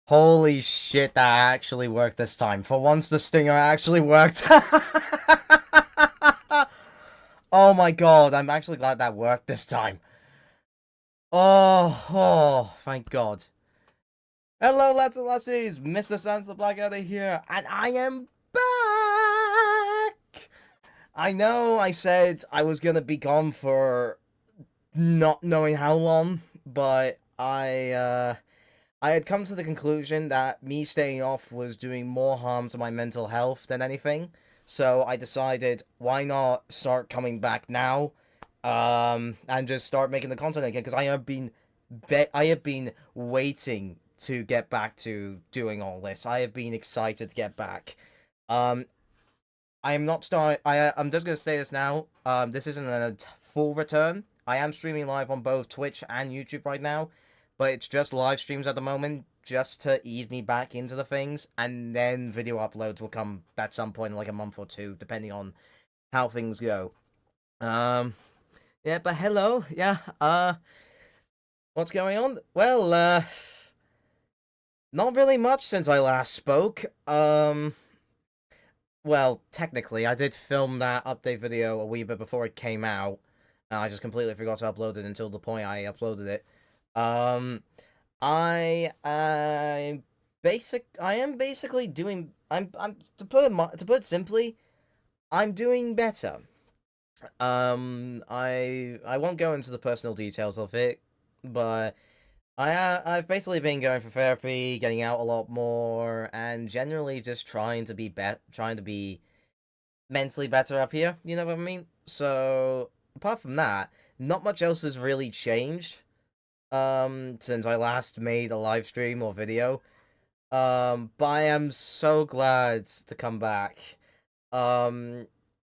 Holy shit, that actually worked this time. For once, the stinger actually worked. Oh my god, I'm actually glad that worked this time. Oh, thank god. Hello, lads and lassies, Mr. Sans the Blackadder here, and I am back! I know I said I was gonna be gone for not knowing how long, but I had come to the conclusion that me staying off was doing more harm to my mental health than anything. So I decided, why not start coming back now, and just start making the content again? Because I have been waiting to get back to doing all this. I have been excited to get back. Um, I am not start. I'm just gonna say this now. This isn't a full return. I am streaming live on both Twitch and YouTube right now, but it's just live streams at the moment, just to ease me back into the things, and then video uploads will come at some point in like a month or two, depending on how things go. Um, yeah, but hello, yeah. What's going on? Well, not really much since I last spoke. Well, technically, I did film that update video a wee bit before it came out. I just completely forgot to upload it until the point I uploaded it. Um, I am basically doing. I'm to put it simply, I'm doing better. I won't go into the personal details of it, but I've basically been going for therapy, getting out a lot more, and generally just trying to be mentally better up here. You know what I mean? So apart from that, not much else has really changed. Since I last made a live stream or video. But I am so glad to come back. Um,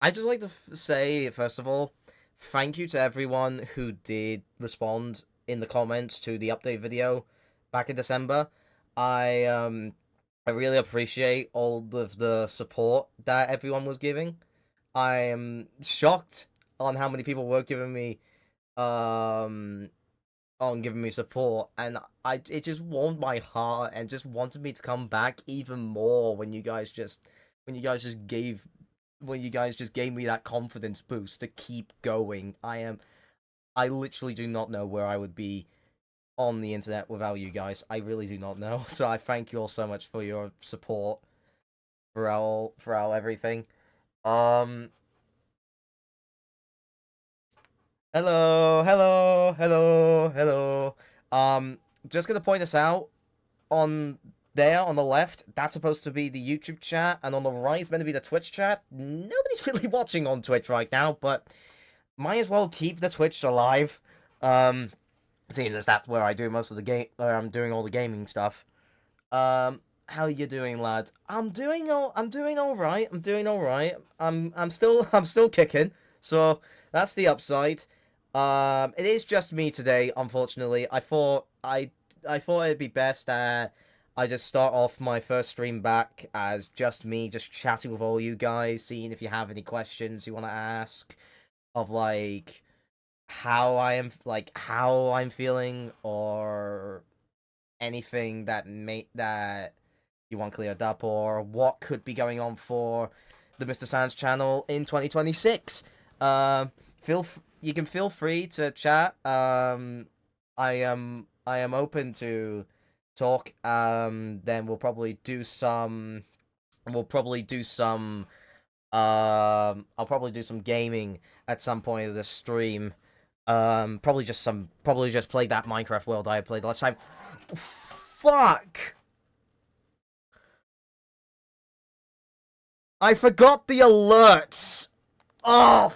I just like to say, first of all, thank you to everyone who did respond in the comments to the update video back in December. I um I really appreciate all of the support that everyone was giving. I am shocked on how many people were giving me um on giving me support, and it just warmed my heart and just wanted me to come back even more when you guys just gave when you guys just gave me that confidence boost to keep going. I literally do not know where I would be on the internet without you guys. I really do not know. So I thank you all so much for your support throughout everything. Um hello. Just gonna point this out. On there on the left, that's supposed to be the YouTube chat, and on the right is meant to be the Twitch chat. Nobody's really watching on Twitch right now, but might as well keep the Twitch alive. Um, Seeing as that's where I do most of the game, where I'm doing all the gaming stuff. How you doing, lad? I'm doing all right. I'm doing all right. I'm still I'm still kicking. So that's the upside. It is just me today, unfortunately. I thought it'd be best that I just start off my first stream back as just me, just chatting with all you guys, seeing if you have any questions you want to ask of how I'm feeling, or anything that you want cleared up, or what could be going on for the Mr. Sans channel in 2026. You can feel free to chat. I am open to talk. Then we'll probably do some I'll probably do some gaming at some point of the stream. Probably just play that Minecraft world I played last time. Fuck! I forgot the alerts. Oh,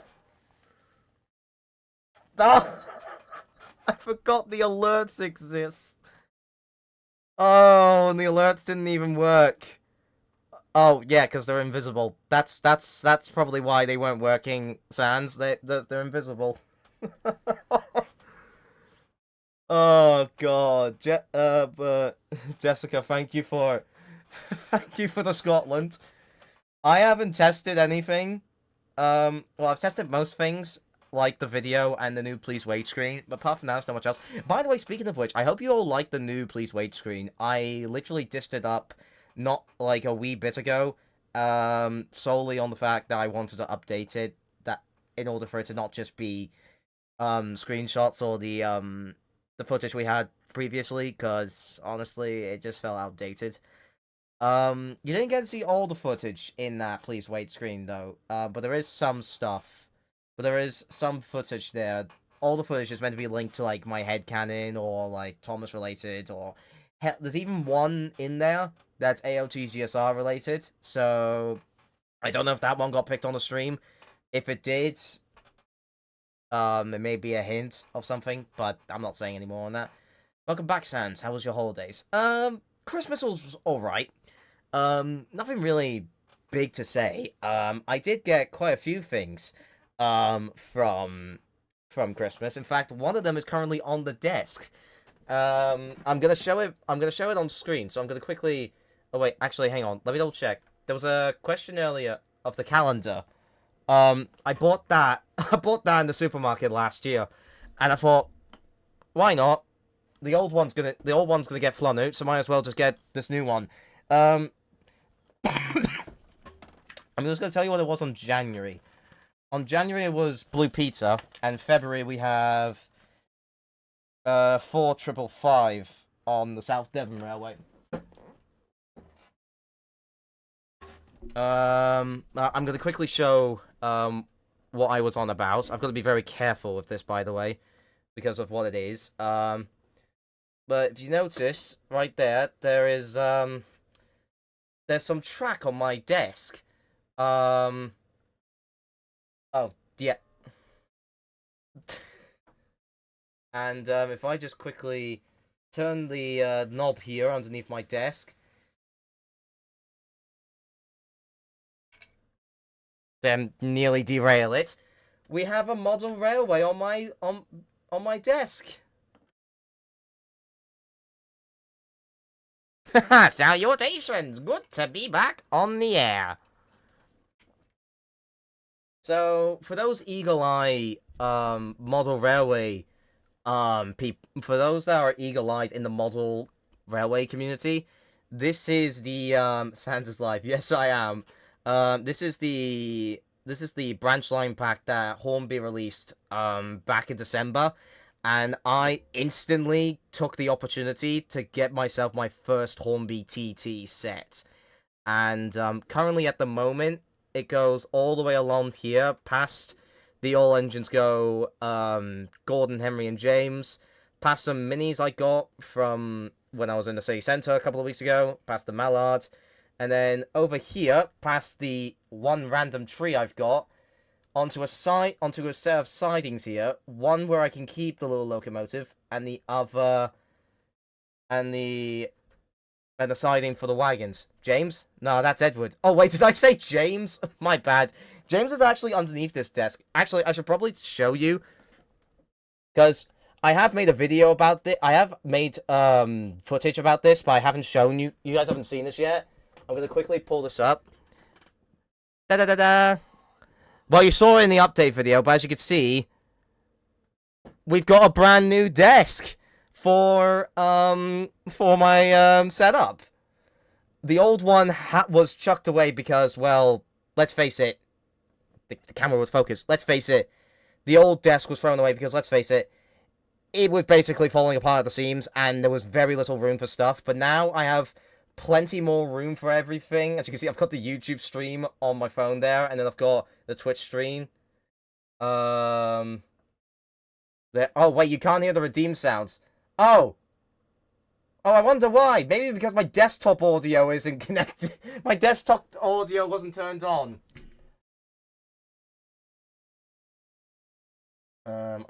oh. I forgot the alerts exist. Oh, and the alerts didn't even work. Oh yeah, because they're invisible. That's probably why they weren't working. Sans, they're invisible. Oh god, but Jessica, thank you for Thank you for the Scotland. I haven't tested anything. Well, I've tested most things, like the video and the new Please Wait screen, but apart from that, there's not much else. By the way, speaking of which, I hope you all like the new Please Wait screen. I literally dished it up not like a wee bit ago, solely on the fact that I wanted to update it, that in order for it to not just be screenshots or the footage we had previously, because honestly, it just felt outdated. You didn't get to see all the footage in that Please Wait screen, though. But there is some stuff. But there is some footage there. All the footage is meant to be linked to, like, my headcanon, or, like, Thomas related, or... There's even one in there that's AOT's GSR related, so... I don't know if that one got picked on the stream. If it did, it may be a hint of something, but I'm not saying any more on that. Welcome back, Sans. How was your holidays? Christmas was alright. Nothing really big to say. I did get quite a few things, from Christmas. In fact, one of them is currently on the desk. I'm gonna show it on screen, so I'm gonna quickly... Oh, wait, actually, hang on. Let me double check. There was a question earlier of the calendar. I bought that. I bought that in the supermarket last year, and I thought, why not? The old one's gonna get flung out, so might as well just get this new one. I'm just gonna tell you what it was on January. On January it was Blue Pizza, and February we have 4555 on the South Devon Railway. I'm gonna quickly show what I was on about. I've got to be very careful with this, by the way, because of what it is. But if you notice right there, there's some track on my desk. Oh, yeah. And if I just quickly turn the knob here underneath my desk, then nearly derail it, we have a model railway on my desk. Salutations! Good to be back on the air. So, for those eagle-eye, model railway, for those that are eagle-eyed in the model railway community, this is the, Sans Live. Yes, I am. This is the branch line pack that Hornby released, back in December, and I instantly took the opportunity to get myself my first Hornby TT set. And, currently at the moment, it goes all the way along here, past the All Engines Go, Gordon, Henry, and James, past some minis I got from when I was in the city centre a couple of weeks ago, past the Mallard, and then over here, past the one random tree I've got, onto a set of sidings here, one where I can keep the little locomotive, and the other, and the siding for the wagons. James? No, that's Edward. Oh, wait, did I say James? My bad. James is actually underneath this desk. Actually, I should probably show you, because I have made a video about this. I have made footage about this, but I haven't shown you. You guys haven't seen this yet. I'm going to quickly pull this up. Da-da-da-da. Well, you saw it in the update video, but as you can see, we've got a brand new desk for my setup. The old one was chucked away because, well, let's face it, the camera would focus. Let's face it, the old desk was thrown away because, let's face it, it was basically falling apart at the seams, and there was very little room for stuff. But now I have plenty more room for everything. As you can see, I've got the YouTube stream on my phone there, and then I've got the Twitch stream. There. Oh, wait, you can't hear the redeem sounds. Oh, I wonder why. Maybe because my desktop audio isn't connected. My desktop audio wasn't turned on.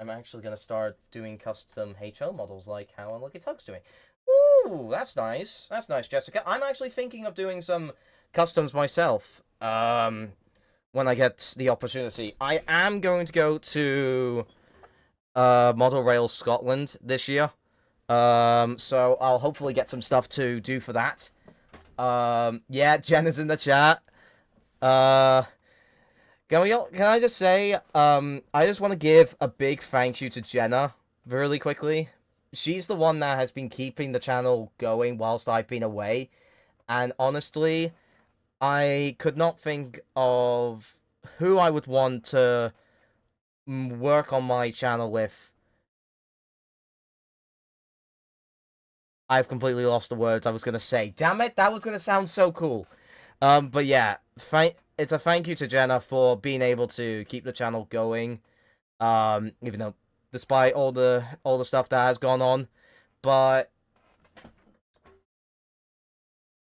I'm actually going to start doing custom HO models like how Unlucky Tug's doing. Ooh, that's nice. That's nice, Jessica. I'm actually thinking of doing some customs myself, when I get the opportunity. I am going to go to Model Rail Scotland this year. So I'll hopefully get some stuff to do for that. Yeah, Jen is in the chat. Uh, can I just say, I just want to give a big thank you to Jenna really quickly. She's the one that has been keeping the channel going whilst I've been away, and honestly, I could not think of who I would want to work on my channel with. I've completely lost the words I was gonna say. Damn it, that was gonna sound so cool. But yeah, it's a thank you to Jenna for being able to keep the channel going. Even though, despite all the stuff that has gone on, but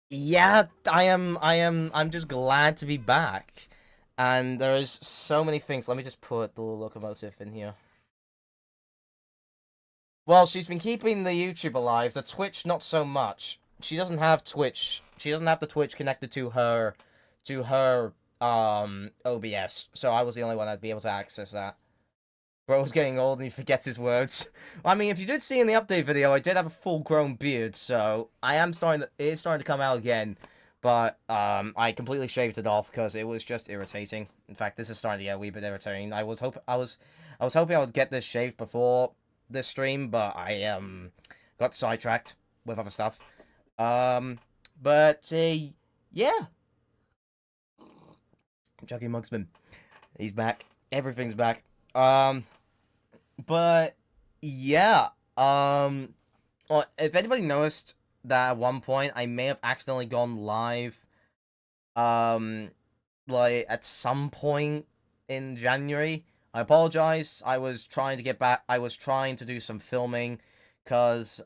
yeah, I'm just glad to be back. And there is so many things. Let me just put the locomotive in here. Well, she's been keeping the YouTube alive, the Twitch not so much. She doesn't have Twitch. She doesn't have the Twitch connected to her OBS. So I was the only one that'd be able to access that. Bro's getting old and he forgets his words. I mean, if you did see in the update video, I did have a full-grown beard, so it is starting to come out again. But I completely shaved it off because it was just irritating. In fact, this is starting to get a wee bit irritating. I was hoping I would get this shaved before this stream, but I got sidetracked with other stuff. But yeah, Chucky Mugsman, he's back. Everything's back. But yeah, well, if anybody noticed that at one point I may have accidentally gone live, um, like at some point in January, I apologize. I was trying to get back. I was trying to do some filming, cause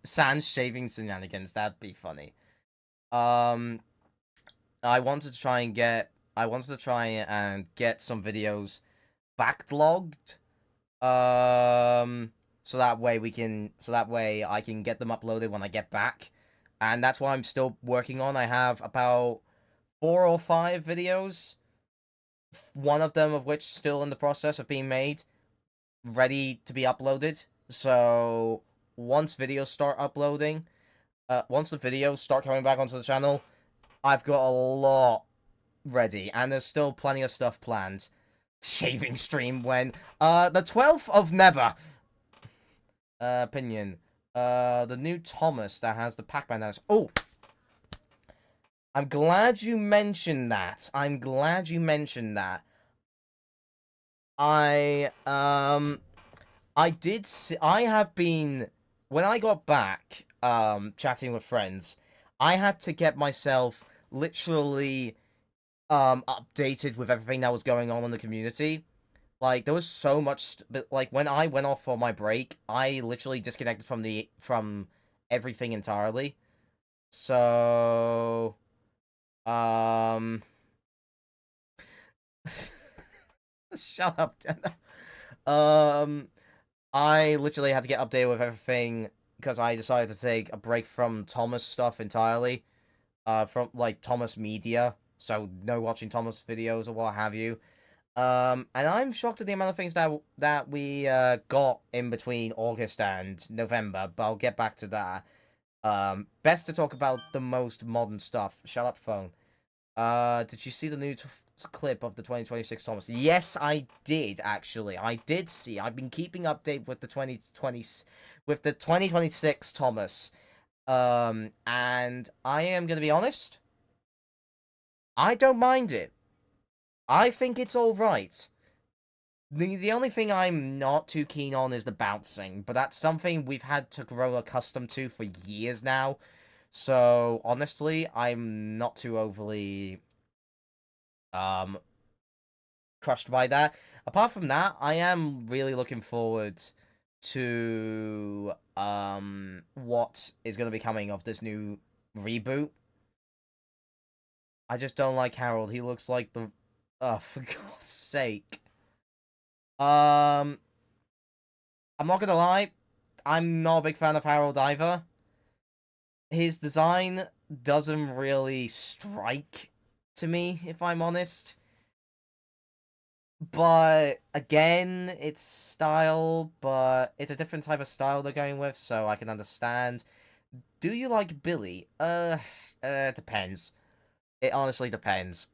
sans shaving shenanigans. That'd be funny. Um, I wanted to try and get. I wanted to try and get some videos backlogged so that way I can get them uploaded when I get back. And that's what I'm still working on. I have about 4 or 5 videos, one of them of which still in the process of being made, ready to be uploaded. So once videos start uploading, once the videos start coming back onto the channel, I've got a lot ready, and there's still plenty of stuff planned. Shaving stream when the 12th of Never opinion. The new Thomas that has the Pac-Man dance. Oh, I'm glad you mentioned that. I'm glad you mentioned that. I did see, I have been, when I got back, chatting with friends, I had to get myself literally, updated with everything that was going on in the community. Like, there was so much, but, like, when I went off for my break, I literally disconnected from everything entirely. So, um, shut up, Jenna. Um, I literally had to get updated with everything because I decided to take a break from Thomas stuff entirely. From, like, Thomas Media. So, no watching Thomas videos or what have you. And I'm shocked at the amount of things that we got in between August and November, but I'll get back to that. Best to talk about the most modern stuff. Shut up, phone. Did you see the new clip of the 2026 Thomas? Yes, I did actually. I did see. I've been keeping update with the 2026 Thomas. And I am gonna be honest. I don't mind it. I think it's alright. The only thing I'm not too keen on is the bouncing, but that's something we've had to grow accustomed to for years now. So, honestly, I'm not too overly, um, crushed by that. Apart from that, I am really looking forward to, what is going to be coming of this new reboot. I just don't like Harold. He looks like the... Oh, for God's sake. Um, I'm not gonna lie, I'm not a big fan of Harold either. His design doesn't really strike to me, if I'm honest. But again, it's style, but it's a different type of style they're going with, so I can understand. Do you like Billy? Depends. It honestly depends.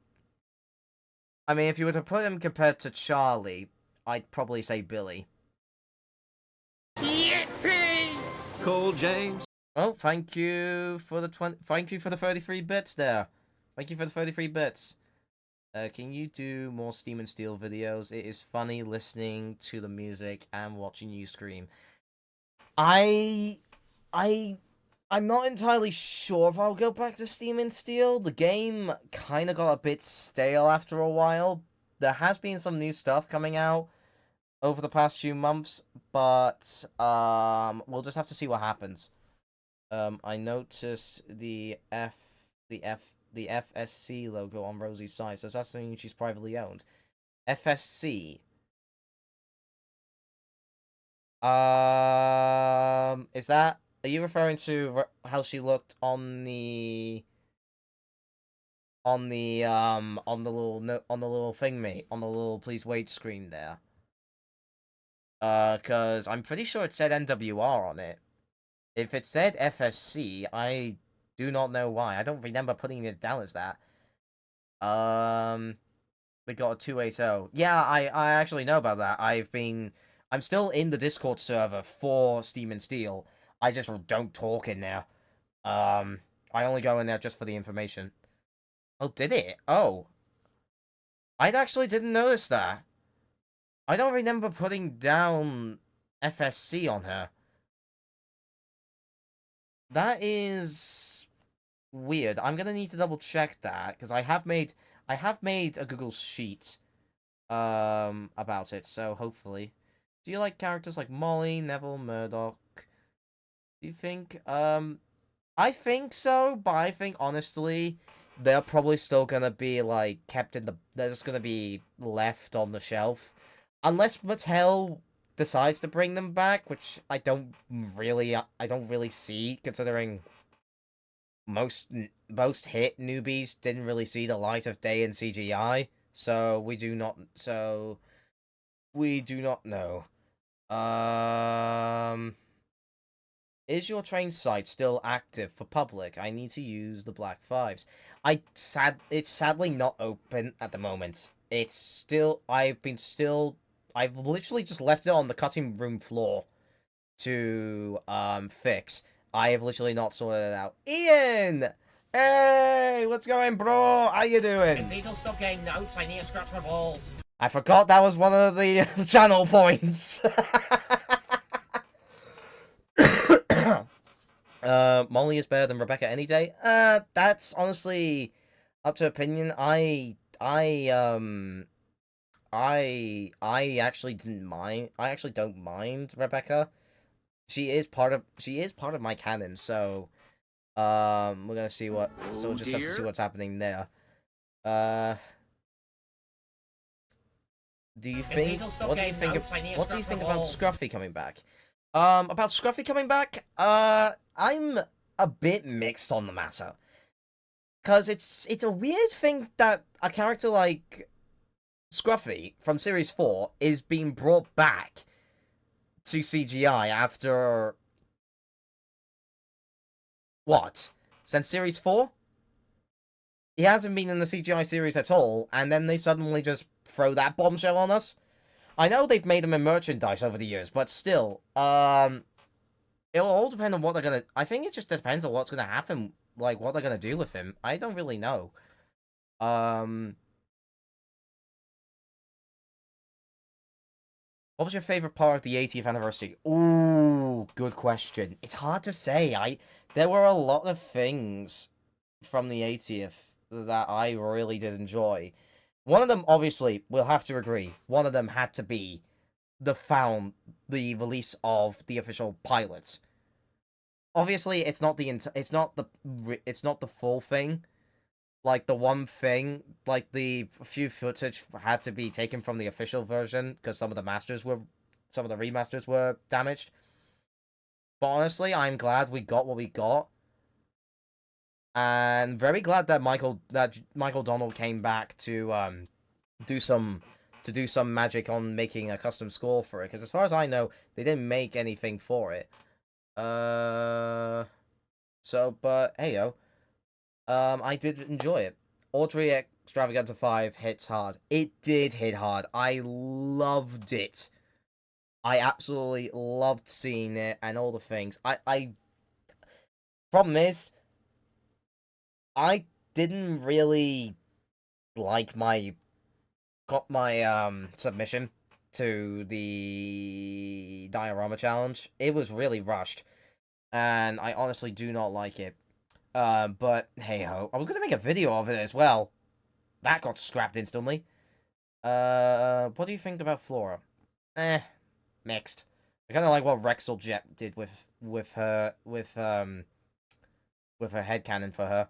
I mean, if you were to put him compared to Charlie, I'd probably say Billy. Yippee! Cole James. Oh, thank you for the 33 bits there. Thank you for the 33 bits. Can you do more Steam and Steel videos? It is funny listening to the music and watching you scream. I I'm not entirely sure if I'll go back to Steam and Steel. The game kind of got a bit stale after a while. There has been some new stuff coming out over the past few months, but we'll just have to see what happens. I noticed the FSC logo on Rosie's side, so that's something she's privately owned. FSC. Is that? Are you referring to how she looked on the on the little on the little thing, mate, on the little please wait screen there? Cause I'm pretty sure it said NWR on it. If it said FSC, I do not know why. I don't remember putting it down as that. They got a 280. Yeah, I actually know about that. I'm still in the Discord server for Steam and Steel. I just don't talk in there. I only go in there just for the information. Oh, did it? Oh. I actually didn't notice that. I don't remember putting down FSC on her. That is weird. I'm gonna need to double check that because I have made a Google Sheet about it, so hopefully. Do you like characters like Molly, Neville, Murdoch? Do you think I think so, but I think honestly they're probably still gonna be like kept in the they're just gonna be left on the shelf. Unless Mattel decides to bring them back, which I don't really see, considering most hit newbies didn't really see the light of day in CGI, so we do not know. Is your train site still active for public? I need to use the Black Fives. It's sadly not open at the moment. It's still I've literally just left it on the cutting room floor to fix. I have literally not sorted it out. Ian! Hey, what's going, bro? How you doing? Diesel, stop getting notes. I need to scratch my balls. I forgot that was one of the channel points. Molly is better than Rebecca any day. That's honestly up to opinion. I actually didn't mind. I actually don't mind Rebecca. She is part of my canon, so we're gonna see what. So we'll just have to see what's happening there. Do you think? What do you think? What do you think about Scruffy coming back? About Scruffy coming back. I'm a bit mixed on the matter, cause it's a weird thing that a character like Scruffy from Series 4 is being brought back to CGI after what? Since Series 4? He hasn't been in the CGI series at all, and then they suddenly just throw that bombshell on us? I know they've made him in merchandise over the years, but still, it'll all depend on what they're gonna... I think it just depends on what's gonna happen, like, what they're gonna do with him. I don't really know. What was your favorite part of the 80th anniversary? Ooh, good question. It's hard to say. There were a lot of things from the 80th that I really did enjoy. One of them, obviously, we'll have to agree. One of them had to be the release of the official pilot. Obviously, it's not the full thing. Like the one thing, like the few footage had to be taken from the official version because some of the remasters were damaged. But honestly, I'm glad we got what we got. And very glad that Michael Donald came back to do some magic on making a custom score for it. Because as far as I know, they didn't make anything for it. So, but hey yo, I did enjoy it. Audrey Extravaganza 5 hits hard. It did hit hard. I loved it. I absolutely loved seeing it and all the things. Problem is, I didn't really like my submission to the diorama challenge. It was really rushed, and I honestly do not like it. But hey ho, I was gonna make a video of it as well. That got scrapped instantly. What do you think about Flora? Mixed. I kind of like what Rexel Jet did with her with her headcanon for her.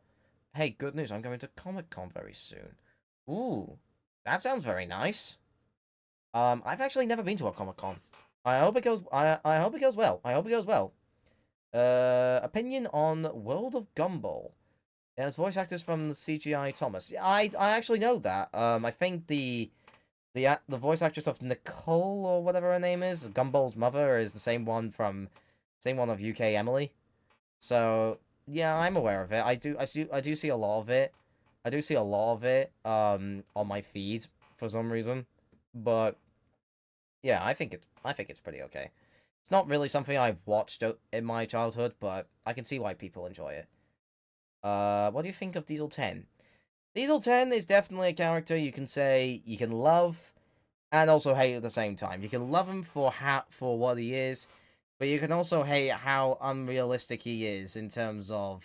Hey, good news! I'm going to Comic Con very soon. Ooh, that sounds very nice. I've actually never been to a Comic Con. I hope it goes. I hope it goes well. I hope it goes well. Opinion on World of Gumball. Yeah, it's voice actors from the CGI Thomas. Yeah, I actually know that. I think the voice actress of Nicole or whatever her name is, Gumball's mother, is the same one of UK Emily. So yeah, I'm aware of it. I do see a lot of it. I do see a lot of it on my feed for some reason. But yeah, I think it's pretty okay. It's not really something I've watched in my childhood, but I can see why people enjoy it. What do you think of Diesel 10? Diesel 10 is definitely a character you can say you can love and also hate at the same time. You can love him for what he is, but you can also hate how unrealistic he is in terms of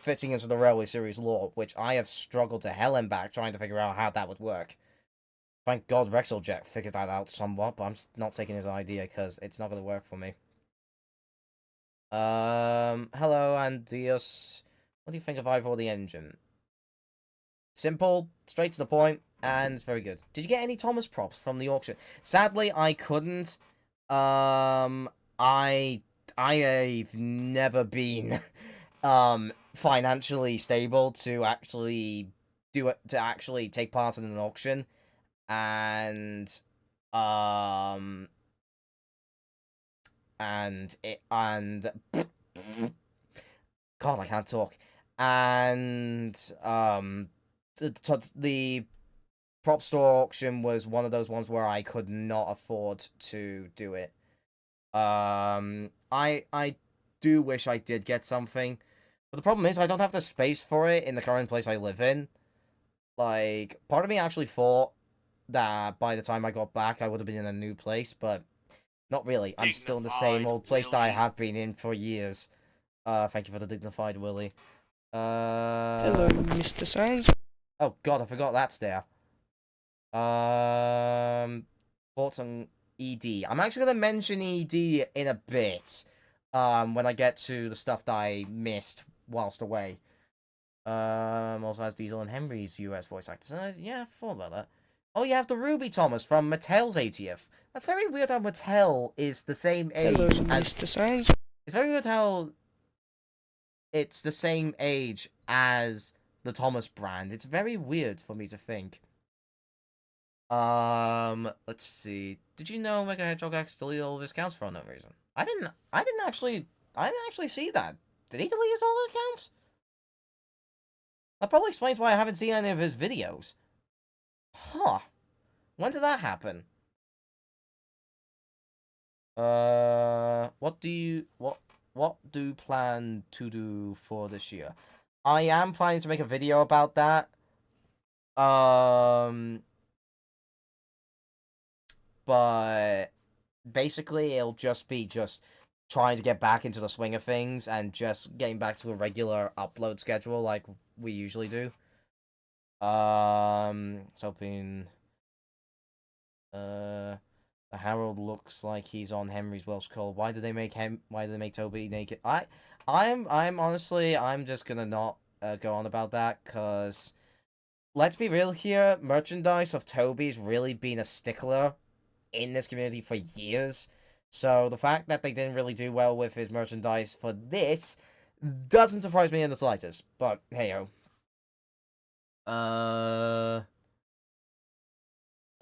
fitting into the Railway Series lore, which I have struggled to hell and back trying to figure out how that would work. Thank God Rexeljet figured that out somewhat, but I'm not taking his idea because it's not going to work for me. Hello, Andios. What do you think of Ivor the Engine? Simple, straight to the point, and it's very good. Did you get any Thomas props from the auction? Sadly, I couldn't. I've never been financially stable to actually take part in an auction, and um and God, I can't talk. And the prop store auction was one of those ones where I could not afford to do it. I do wish I did get something, but the problem is I don't have the space for it in the current place I live in. Like, part of me actually thought that by the time I got back, I would have been in a new place, but not really. I'm still in the same old place that I have been in for years. Thank you for the dignified Willy. Hello, Mr. Science. Oh God, I forgot that's there. Thoughts on ED. I'm actually gonna mention ED in a bit. When I get to the stuff that I missed whilst away. Also has Diesel and Henry's US voice actors. Yeah, I thought about that. Oh, you have the Ruby Thomas from Mattel's 80th. That's very weird how Mattel is the same age Hello, as... Mr. Science. It's very weird how it's the same age as the Thomas brand. It's very weird for me to think. Let's see. Did you know Mega Hedgehog X deleted all of his accounts for no reason? I didn't actually see that. Did he delete his all accounts? That probably explains why I haven't seen any of his videos. Huh. When did that happen? What do you plan to do for this year? I am planning to make a video about that. But basically it'll just be trying to get back into the swing of things and just getting back to a regular upload schedule like we usually do. Hoping Harold looks like he's on Henry's Welsh Call. Why did they make Toby naked? I'm honestly, I'm just gonna not go on about that, cause let's be real here, merchandise of Toby's really been a stickler in this community for years. So the fact that they didn't really do well with his merchandise for this doesn't surprise me in the slightest. But hey-o.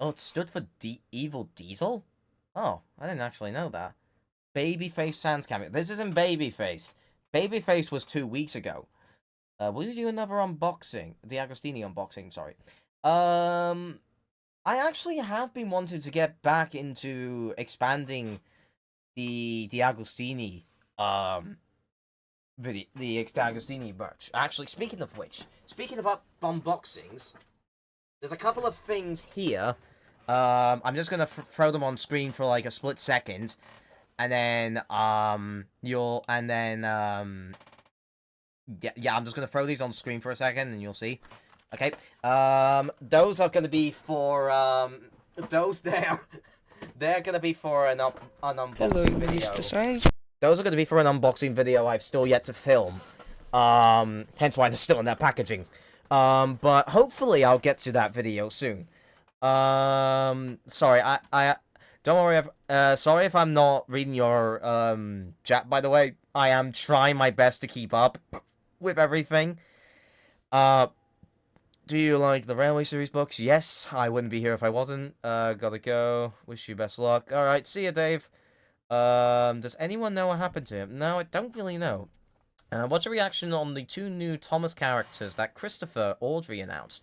Oh, it stood for Evil Diesel? Oh, I didn't actually know that. Babyface Sans cameo. This isn't Babyface. Babyface was 2 weeks ago. Will you do another unboxing? The Agostini unboxing, sorry. I actually have been wanting to get back into expanding the Agostini, video, the Agostini merch. Actually, speaking of which, speaking of unboxings, there's a couple of things here. I'm just gonna throw them on screen for like a split second, and then yeah, I'm just gonna throw these on screen for a second, and you'll see. Okay, those are gonna be for those there. They're gonna be for an unboxing Hello, video. Mr. Science. Those are gonna be for an unboxing video I've still yet to film. Hence why they're still in their packaging. But hopefully I'll get to that video soon. Sorry, I don't worry. Sorry if I'm not reading your chat. By the way, I am trying my best to keep up with everything. Do you like the Railway Series books? Yes, I wouldn't be here if I wasn't. Gotta go. Wish you best luck. Alright, see ya, Dave. Does anyone know what happened to him? No, I don't really know. What's your reaction on the 2 new Thomas characters that Christopher Audrey announced?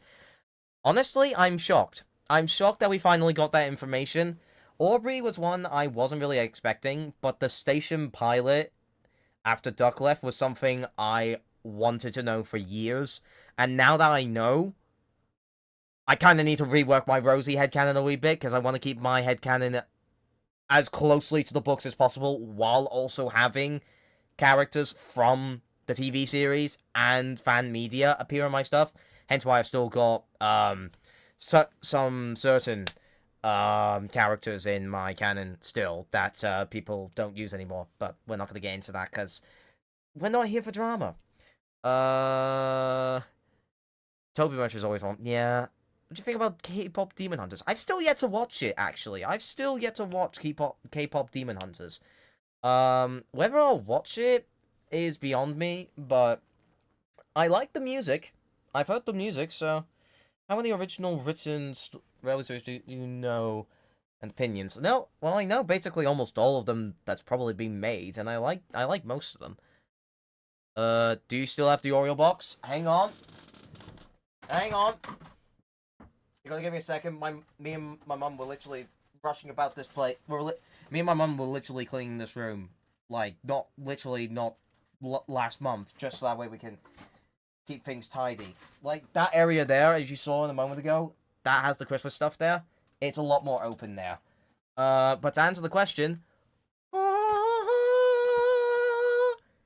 Honestly, I'm shocked. I'm shocked that we finally got that information. Aubrey was one I wasn't really expecting, but the station pilot after Duck left was something I wanted to know for years. And now that I know, I kind of need to rework my Rosie headcanon a wee bit, because I want to keep my headcanon as closely to the books as possible, while also having characters from the TV series and fan media appear in my stuff. Hence why I've still got some certain characters in my canon still that people don't use anymore. But we're not going to get into that, because we're not here for drama. Toby Merch is always on. Yeah. What do you think about K-pop Demon Hunters? I've still yet to watch it, actually. I've still yet to watch K-pop Demon Hunters. Whether I'll watch it is beyond me, but I like the music. I've heard the music, so how many original written Railway Series do you know and opinions? No, well, I know basically almost all of them that's probably been made, and I like most of them. Do you still have the Oreo box? Hang on. Hang on. You gotta give me a second. Me and my mum were literally rushing about this place. Me and my mum were literally cleaning this room. Like, not last month. Just so that way we can keep things tidy. Like, that area there, as you saw a moment ago, that has the Christmas stuff there. It's a lot more open there. But to answer the question,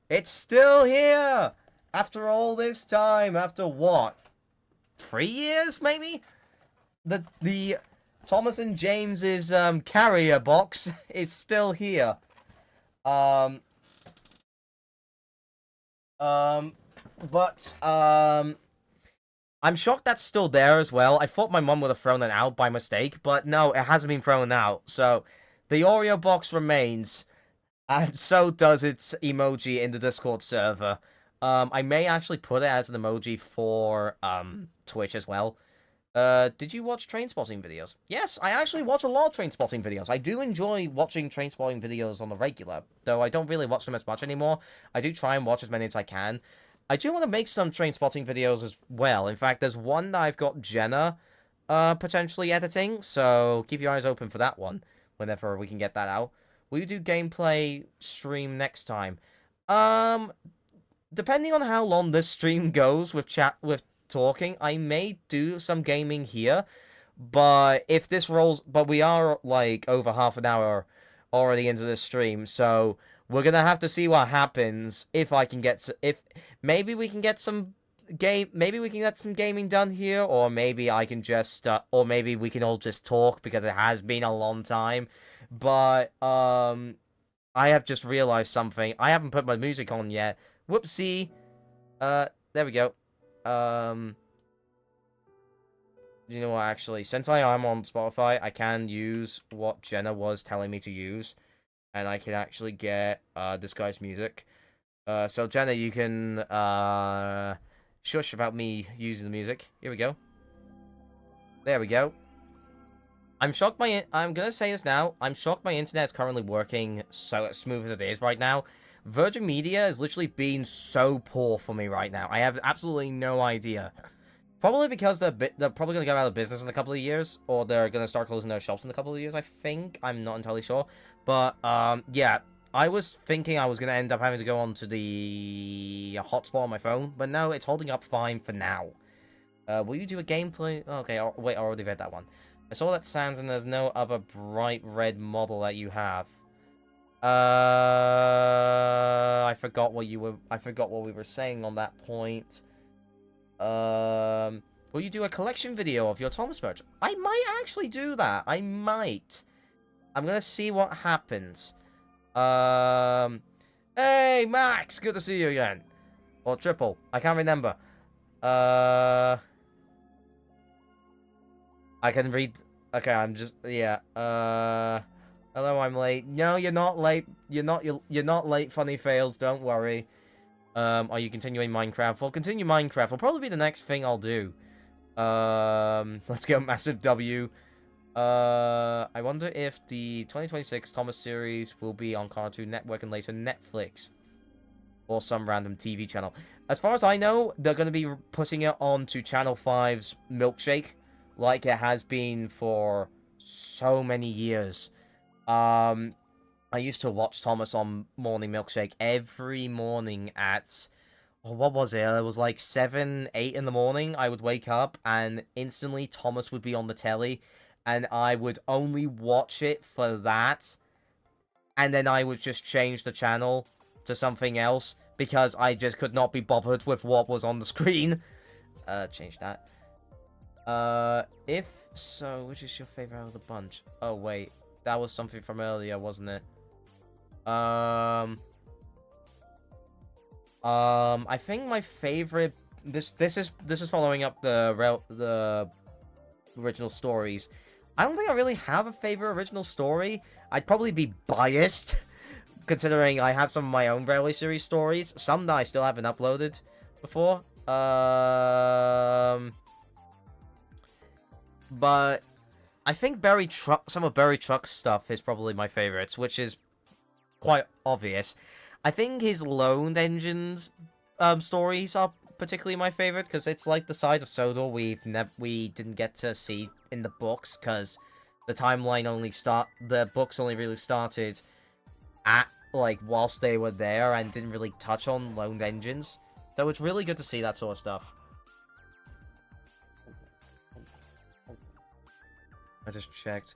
it's still here! After all this time, after what? 3 years, maybe? The Thomas and James's carrier box is still here. I'm shocked that's still there as well. I thought my mum would have thrown it out by mistake, but no, it hasn't been thrown out. So the Oreo box remains, and so does its emoji in the Discord server. I may actually put it as an emoji for Twitch as well. Did you watch Trainspotting videos? Yes, I actually watch a lot of Trainspotting videos. I do enjoy watching Trainspotting videos on the regular, though I don't really watch them as much anymore. I do try and watch as many as I can. I do want to make some Trainspotting videos as well. In fact, there's one that I've got Jenna potentially editing, so keep your eyes open for that one whenever we can get that out. Will you do gameplay stream next time? Depending on how long this stream goes with talking, I may do some gaming here, but if this rolls, but we are like over half an hour already into this stream, so we're gonna have to see what happens. If I can get, maybe we can get some gaming done here, or maybe I can just, or maybe we can all just talk because it has been a long time. But I have just realized something. I haven't put my music on yet. Whoopsie. There we go. You know what, actually, since I am on Spotify, I can use what Jenna was telling me to use, and I can actually get, this guy's music. So Jenna, you can, shush about me using the music. Here we go. There we go. I'm shocked I'm gonna say this now. I'm shocked my internet is currently working so smooth as it is right now. Virgin Media is literally being so poor for me right now. I have absolutely no idea. Probably because they're probably gonna go out of business in a couple of years, or they're gonna start closing their shops in a couple of years. I think I'm not entirely sure, but yeah. I was thinking I was gonna end up having to go onto the hotspot on my phone, but no, it's holding up fine for now. Will you do a gameplay? Okay, wait, I already read that one. I saw that Sans and there's no other bright red model that you have. I forgot what we were saying on that point. Will you do a collection video of your Thomas merch? I might actually do that. I might. I'm gonna see what happens. Hey, Max! Good to see you again. Or Triple. I can't remember. I can read... Okay, I'm just... Yeah, hello, I'm late. No, you're not late. You're not late, Funny Fails. Don't worry. Are you continuing Minecraft? Well, continue Minecraft. Will probably be the next thing I'll do. Let's go Massive W. I wonder if the 2026 Thomas series will be on Cartoon Network and later Netflix. Or some random TV channel. As far as I know, they're going to be putting it onto Channel 5's Milkshake. Like it has been for so many years. I used to watch Thomas on Morning Milkshake every morning at... Oh, what was it? It was like 7, 8 in the morning. I would wake up and instantly Thomas would be on the telly. And I would only watch it for that. And then I would just change the channel to something else. Because I just could not be bothered with what was on the screen. Change that. If so, which is your favorite out of the bunch? Oh, wait. That was something from earlier, wasn't it? I think my favorite... This is following up the original stories. I don't think I really have a favorite original story. I'd probably be biased, considering I have some of my own Railway Series stories. Some that I still haven't uploaded before. But I think some of Barry Truck's stuff is probably my favorites, which is quite obvious. I think his Loaned Engines stories are particularly my favorite, because it's like the side of Sodor we didn't get to see in the books, because the timeline the books only really started at, like, whilst they were there, and didn't really touch on Loaned Engines. So it's really good to see that sort of stuff. I just checked.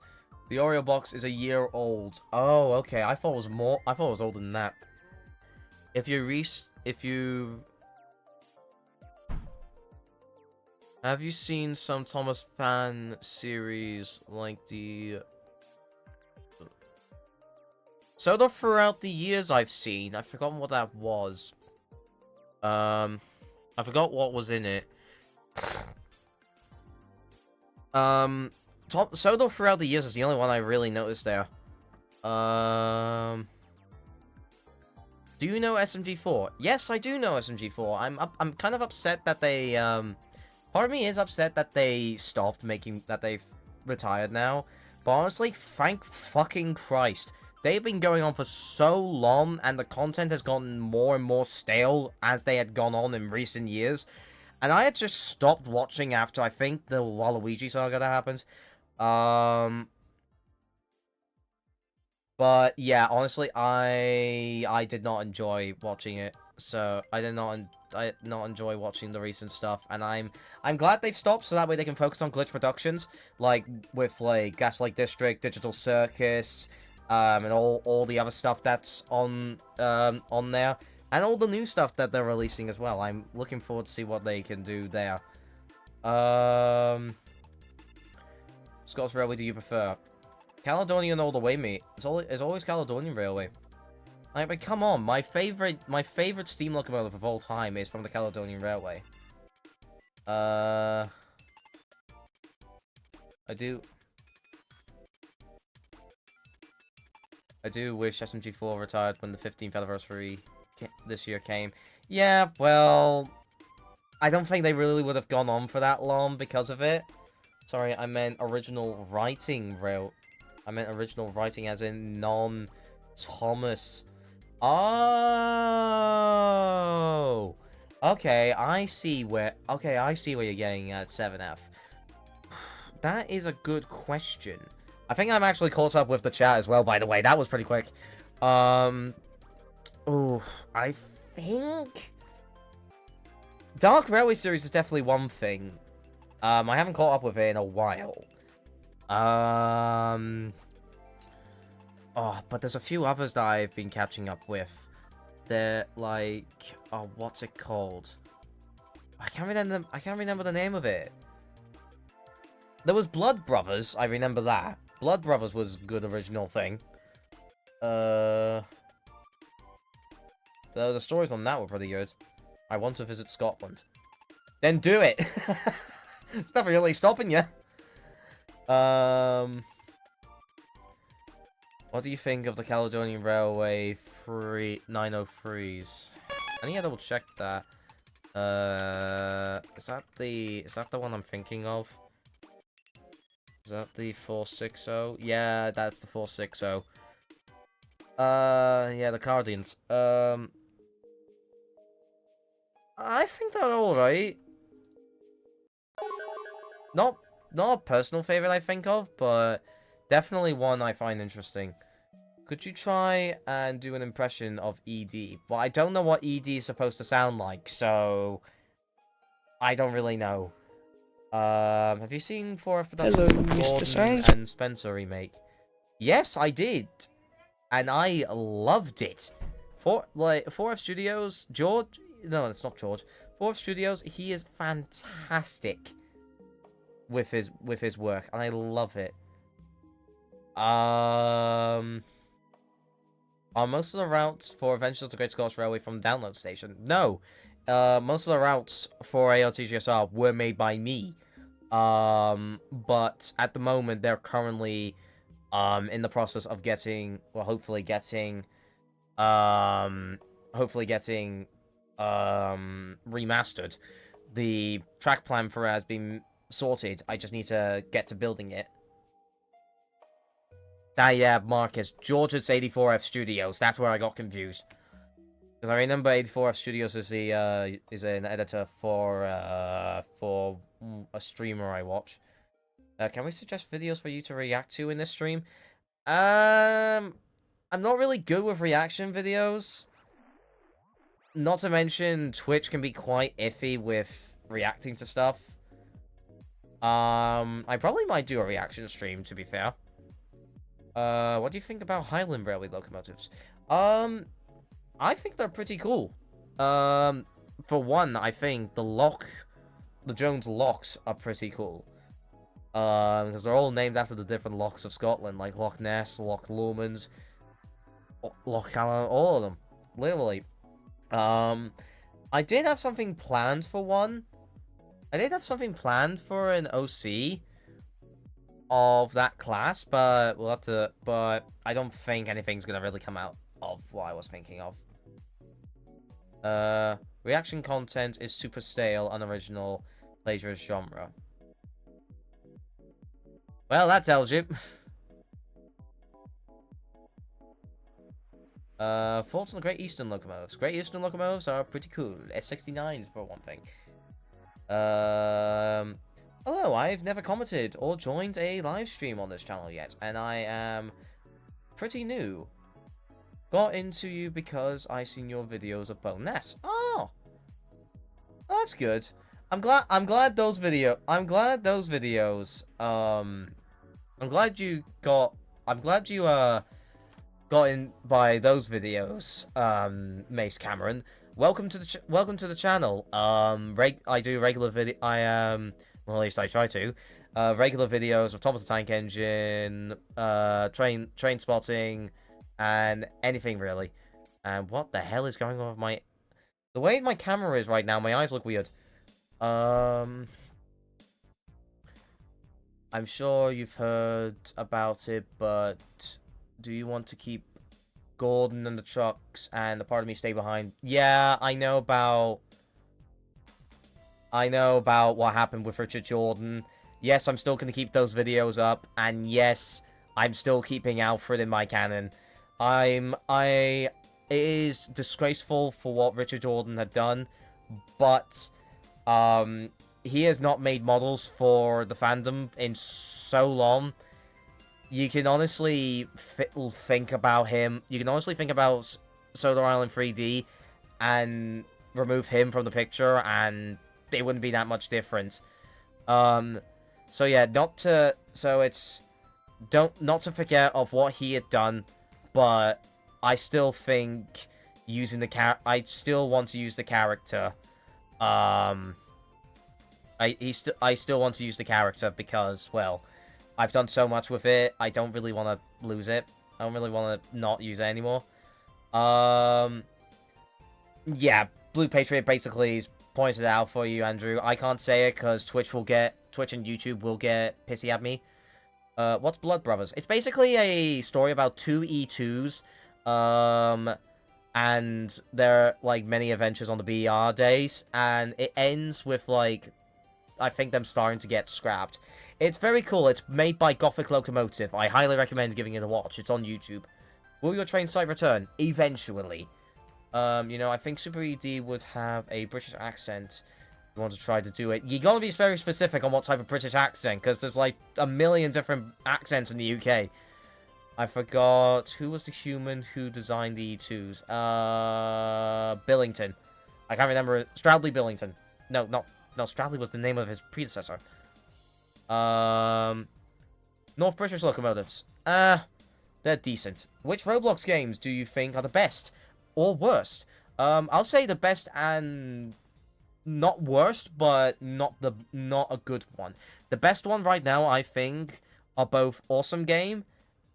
The Oreo box is a year old. Oh, okay. I thought it was older than that. Have you seen some Thomas fan series like the... So throughout the years I've seen, I've forgotten what that was. I forgot what was in it. Sodor throughout the years is the only one I really noticed there. Do you know SMG4? Yes, I do know SMG4. I'm kind of upset that they, part of me is upset that they stopped making, that they've retired now. But honestly, thank fucking Christ. They've been going on for so long, and the content has gotten more and more stale as they had gone on in recent years. And I had just stopped watching after, I think, the Waluigi saga that happened. But yeah, honestly, I did not enjoy watching it. So I did not enjoy watching the recent stuff, and I'm glad they've stopped, so that way they can focus on Glitch Productions, like with like Gaslight District, Digital Circus, and all the other stuff that's on there, and all the new stuff that they're releasing as well. I'm looking forward to see what they can do there. Scots Railway, do you prefer? Caledonian all the way, mate. It's always Caledonian Railway. Like, but come on, my favorite steam locomotive of all time is from the Caledonian Railway. I do wish SMG4 retired when the 15th anniversary this year came. Yeah, well, I don't think they really would have gone on for that long because of it. Sorry, I meant original writing rail. I meant original writing as in non-Thomas. Oh! Okay, I see where... Okay, I see where you're getting at, 7F. That is a good question. I think I'm actually caught up with the chat as well, by the way. That was pretty quick. Oh, I think... Dark Railway series is definitely one thing. I haven't caught up with it in a while. Oh, but there's a few others that I've been catching up with. They're like... Oh, what's it called? I can't remember the name of it. There was Blood Brothers, I remember that. Blood Brothers was a good original thing. The stories on that were pretty good. I want to visit Scotland. Then do it! It's not really stopping you. What do you think of the Caledonian Railway 903s? I need to double check that. Is that the one I'm thinking of? Is that the 460? Yeah, that's the 460. Yeah, the Guardians. I think they're alright. Not a personal favorite I think of, but definitely one I find interesting. Could you try and do an impression of ED? Well, I don't know what ED is supposed to sound like, so I don't really know. Have you seen 4F Productions' Hello, Mr. Gordon Science. and Spencer remake? Yes, I did, and I loved it. 4F Studios, George? No, it's not George. 4F Studios, he is fantastic with his work, and I love it. Are most of the routes for Adventures of the Great Scottish Railway from the download station? No. Most of the routes for ALTGSR were made by me. But at the moment, they're currently in the process of getting, well, hopefully getting remastered. The track plan for it has been sorted. I just need to get to building it. Yeah, Marcus. George's 84F Studios. That's where I got confused. Because I remember 84F Studios is the is an editor for a streamer I watch. Can we suggest videos for you to react to in this stream? I'm not really good with reaction videos. Not to mention, Twitch can be quite iffy with reacting to stuff. I probably might do a reaction stream, to be fair. What do you think about Highland Railway locomotives? I think they're pretty cool. For one, I think the Jones locks are pretty cool. Because they're all named after the different locks of Scotland, like Loch Ness, Loch Lomond, Loch Callan, all of them. Literally. I did have something planned for one. I did have something planned for an OC of that class, but we'll have to. But I don't think anything's gonna really come out of what I was thinking of. Reaction content is super stale, unoriginal, plagiarist genre. Well, that tells you. Thoughts on the Great Eastern locomotives? Great Eastern locomotives are pretty cool. S69s for one thing. Hello, I've never commented or joined a live stream on this channel yet, and I am pretty new. Got into you because I seen your videos of Bowness. Oh, that's good. I'm glad those videos. I'm glad you got in by those videos, Mace Cameron. Welcome to the channel. I do regular video. Well, at least I try to. Regular videos of Thomas the Tank Engine, train spotting, and anything really. And what the hell is going on with my... The way my camera is right now, my eyes look weird. I'm sure you've heard about it, but do you want to keep Gordon and the trucks and the part of me stay behind? Yeah, I know about what happened with Richard Jordan. Yes, I'm still going to keep those videos up, and yes, I'm still keeping Alfred in my canon. It is disgraceful for what Richard Jordan had done, but, he has not made models for the fandom in so long. You can honestly think about him. You can honestly think about Solar Island 3D and remove him from the picture, and it wouldn't be that much different. So yeah, not to forget of what he had done, but I still think I still want to use the character. I still want to use the character because, well, I've done so much with it. I don't really want to lose it. I don't really want to not use it anymore. Yeah, Blue Patriot basically is pointed out for you, Andrew. I can't say it because Twitch and YouTube will get pissy at me. What's Blood Brothers? It's basically a story about two E2s, and there are, like, many adventures on the BR days, and it ends with, like, I think them starting to get scrapped. It's very cool. It's made by Gothic Locomotive. I highly recommend giving it a watch. It's on YouTube. Will your train site return? Eventually. You know, I think Super ED would have a British accent. You want to try to do it. You gotta be very specific on what type of British accent, because there's like a million different accents in the UK. I forgot who was the human who designed the E2s. Billington. I can't remember. Stradley Billington. No, Stradley was the name of his predecessor. North British locomotives. They're decent. Which Roblox games do you think are the best or worst? I'll say the best and not worst, but not a good one. The best one right now, I think, are both Awesome Game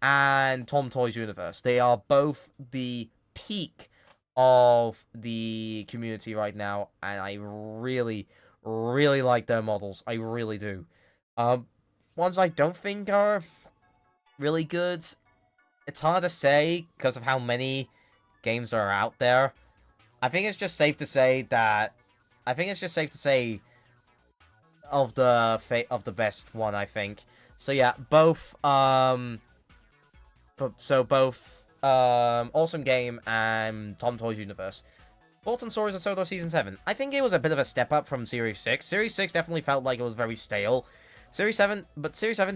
and Tom Toys Universe. They are both the peak of the community right now, and I really, really like their models. I really do. Ones I don't think are really good, it's hard to say because of how many games are out there. I think it's just safe to say of the best one, I think. So yeah, both Awesome Game and Tom Toys Universe. Thoughts on Stories of Sodor Season 7? I think it was a bit of a step up from Series 6. Series 6 definitely felt like it was very stale. Series 7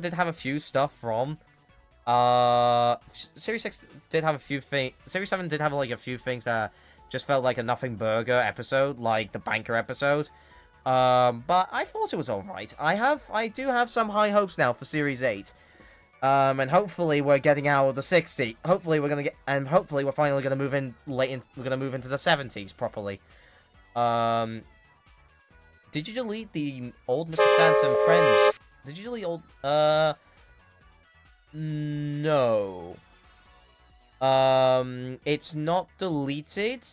did have a few stuff from... Series 6 did have a few things... Series 7 did have, like, a few things that just felt like a Nothing Burger episode, like the Banker episode. But I thought it was alright. I do have some high hopes now for Series 8. And hopefully we're getting out of the 60. Hopefully we're finally gonna move in we're gonna move into the 70s properly. Did you delete the old Mr. Sanson friends? Did you delete old no. It's not deleted.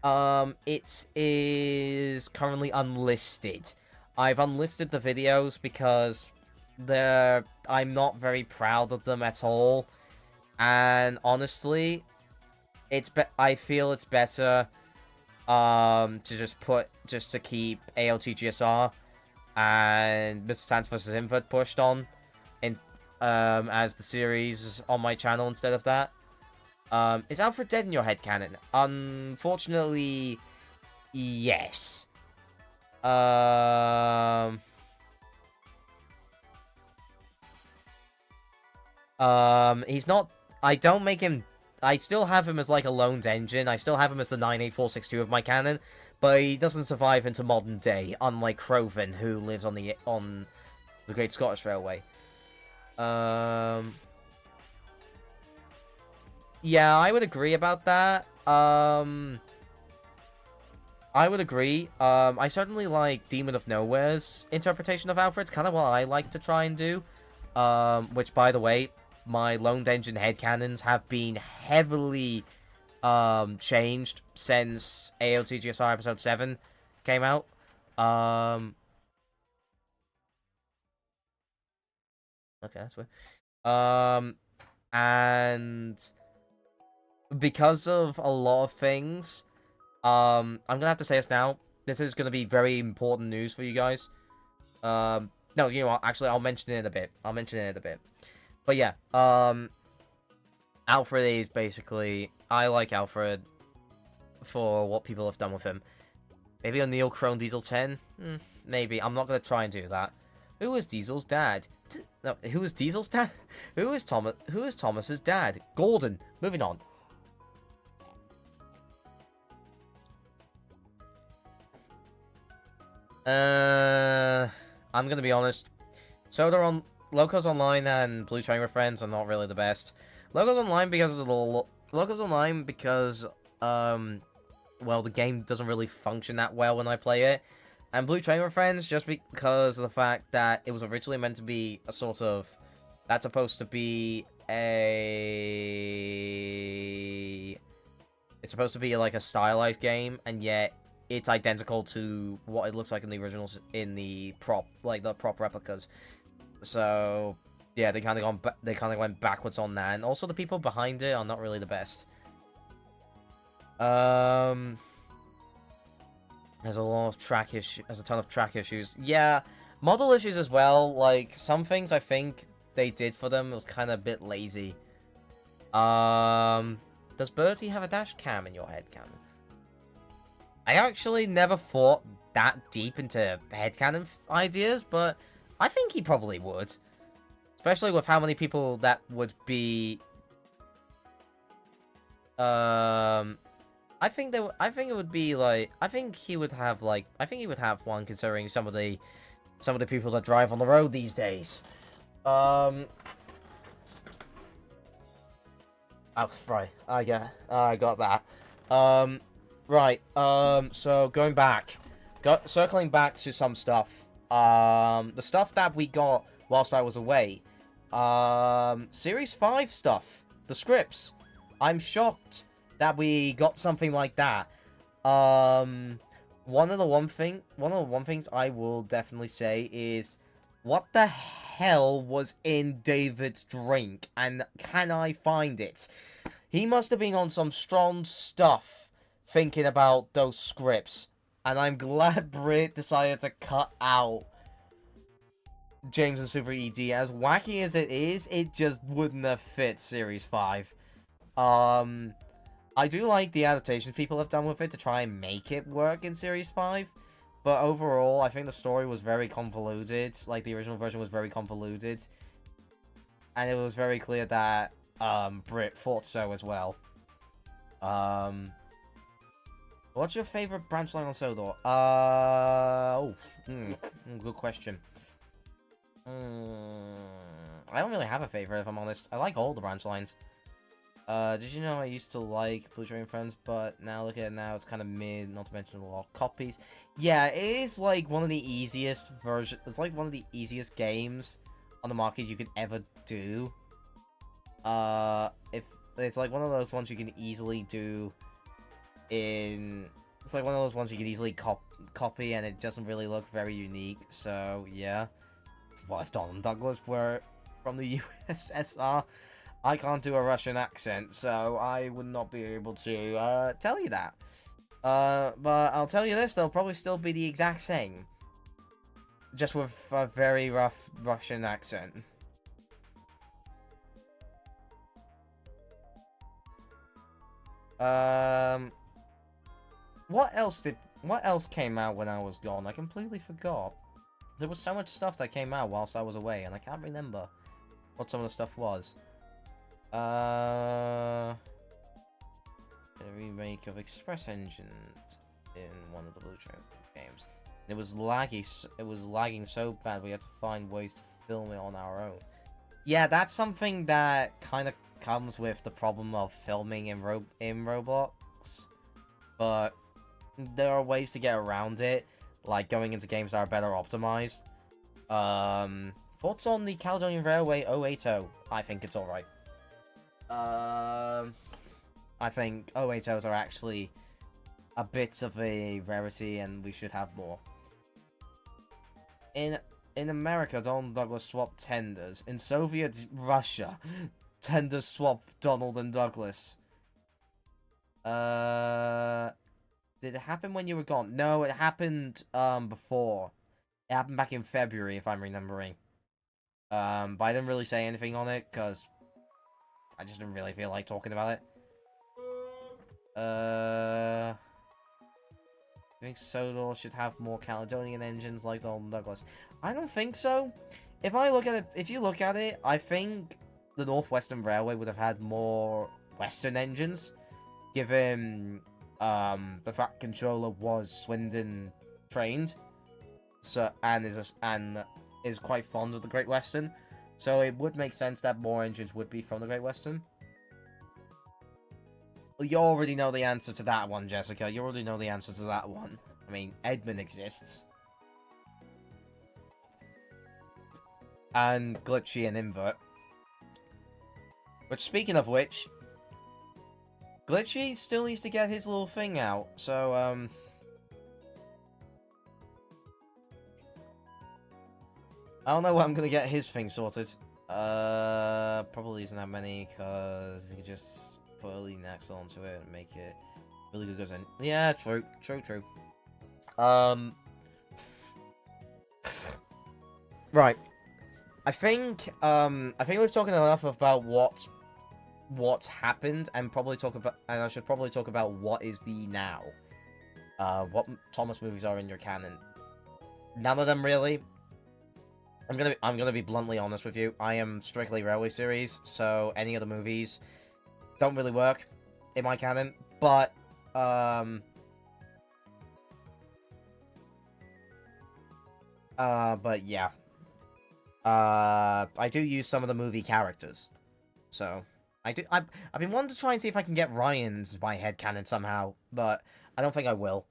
It is currently unlisted. I've unlisted the videos because I'm not very proud of them at all, and honestly, I feel it's better to keep ALTGSR and Mr. Sans vs. Invert pushed on as the series on my channel instead of that. Is Alfred dead in your headcanon? Unfortunately, yes. He's not... I don't make him... I still have him as, like, a loaned engine. I still have him as the 98462 of my canon, but he doesn't survive into modern day, unlike Croven, who lives on the Great Scottish Railway. Yeah, I would agree about that. I would agree. I certainly like Demon of Nowhere's interpretation of Alfred. It's kind of what I like to try and do. Which, by the way, my Loaned Engine headcanons have been heavily changed since AOTGSR Episode 7 came out. Okay, that's weird. And because of a lot of things, I'm gonna have to say this now. This is gonna be very important news for you guys. No, you know what? Actually, I'll mention it in a bit. But yeah, Alfred is basically... I like Alfred for what people have done with him. Maybe a Neil Chrome Diesel 10? Maybe. I'm not going to try and do that. Who was Diesel's dad? No, who was Diesel's dad? Who is Thomas's dad? Gordon. Moving on. I'm going to be honest. Locos Online and Blue Train with Friends are not really the best. Locos Online because well, the game doesn't really function that well when I play it. And Blue Train with Friends just because of the fact that it was originally meant to be a sort of... That's supposed to be a... It's supposed to be like a stylized game, and yet it's identical to what it looks like in the originals, in the prop replicas. So yeah, they kind of went backwards on that, and also the people behind it are not really the best. There's a lot of there's a ton of track issues. Yeah, model issues as well. Like, some things I think they did for them was kind of a bit lazy. Does Bertie have a dash cam in your headcanon? I actually never thought that deep into headcanon ideas, but I think he probably would. Especially with how many people that would be... I think it would be like... I think he would have one, considering some of the people that drive on the road these days. Oh, right. I got that. Right. So going back, circling back to some stuff. The stuff that we got whilst I was away. Series 5 stuff. The scripts. I'm shocked that we got something like that. One of the things I will definitely say is, what the hell was in David's drink, and can I find it? He must have been on some strong stuff thinking about those scripts, and I'm glad Brit decided to cut out James and Super ED. As wacky as it is, it just wouldn't have fit Series 5. I do like the adaptations people have done with it to try and make it work in Series 5. But overall, I think the story was very convoluted. Like, the original version was very convoluted. And it was very clear that Brit thought so as well. What's your favorite branch line on Sodor? Good question. I don't really have a favorite, if I'm honest. I like all the branch lines. Did you know I used to like Blue Train Friends, but now look at it now, it's kind of mid, not to mention a lot of copies. Yeah, it is like one of the easiest it's like one of the easiest games on the market you could ever do. If it's like one of those ones you can easily do it's like one of those ones you can easily copy, and it doesn't really look very unique, so yeah. What if Donald Douglas were from the USSR? I can't do a Russian accent, so I would not be able to tell you that. But I'll tell you this, they'll probably still be the exact same. Just with a very rough Russian accent. What else came out when I was gone? I completely forgot. There was so much stuff that came out whilst I was away, and I can't remember what some of the stuff was. A remake of Express Engine in one of the Blue Train games. It was laggy. It was lagging so bad we had to find ways to film it on our own. Yeah, that's something that kind of comes with the problem of filming in Roblox, but there are ways to get around it, like going into games that are better optimized. Thoughts on the Caledonian Railway 080? I think it's alright. I think 080s are actually a bit of a rarity, and we should have more. In America, Donald Douglas swapped tenders. In Soviet Russia, tenders swapped Donald and Douglas. Did it happen when you were gone? No, it happened before. It It happened back in February, if I'm remembering. But I didn't really say anything on it, because I just didn't really feel like talking about it. I think Sodor should have more Caledonian engines like Dalton Douglas. I don't think so. If you look at it, I think the Northwestern Railway would have had more Western engines, given the fact controller was Swindon trained, so and is quite fond of the Great Western. So it would make sense that more engines would be from the Great Western. Well, you already know the answer to that one, Jessica. You already know the answer to that one. I mean, Edmund exists. And Glitchy and Invert. Which, speaking of which, Glitchy still needs to get his little thing out, so, I don't know when I'm gonna get his thing sorted. Probably isn't that many, because you can just put a leading axle onto it and make it really good. Yeah, true. Right. I think we've talked enough about what's happened, and I should probably talk about what is the now. What Thomas movies are in your canon. None of them really. I'm gonna be bluntly honest with you. I am strictly Railway series, so any of the movies don't really work in my canon. But yeah. I do use some of the movie characters, so I've been wanting to try and see if I can get Ryan into my headcanon somehow, but I don't think I will.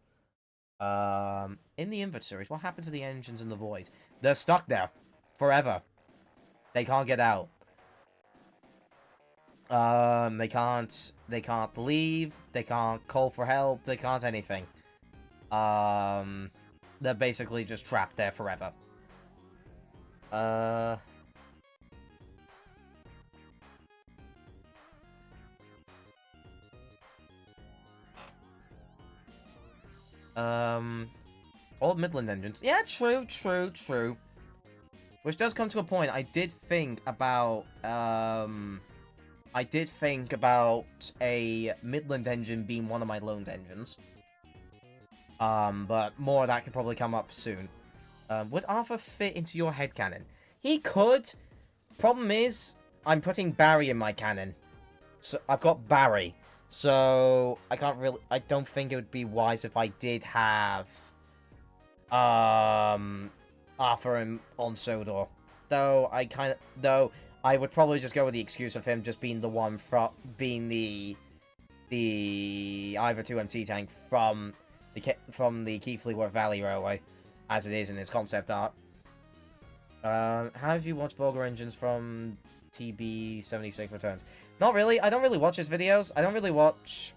In the Invert series, what happened to the engines in the Void? They're stuck there forever. They can't get out. They can't leave. They can't call for help. They can't anything. They're basically just trapped there forever. Old Midland engines. Yeah, true. Which does come to a point. I did think about a Midland engine being one of my loaned engines. But more of that could probably come up soon. Would Arthur fit into your headcanon? He could. Problem is, I'm putting Barry in my canon. So I've got Barry. So I don't think it would be wise if I did have Arthur on Sodor. Though I would probably just go with the excuse of him just being the one being the Ivor 2MT tank from the Keith Leaworth Valley Railway, as it is in his concept art. How have you watched Vulgar Engines from TB76 Returns? Not really. I don't really watch his videos. I don't really watch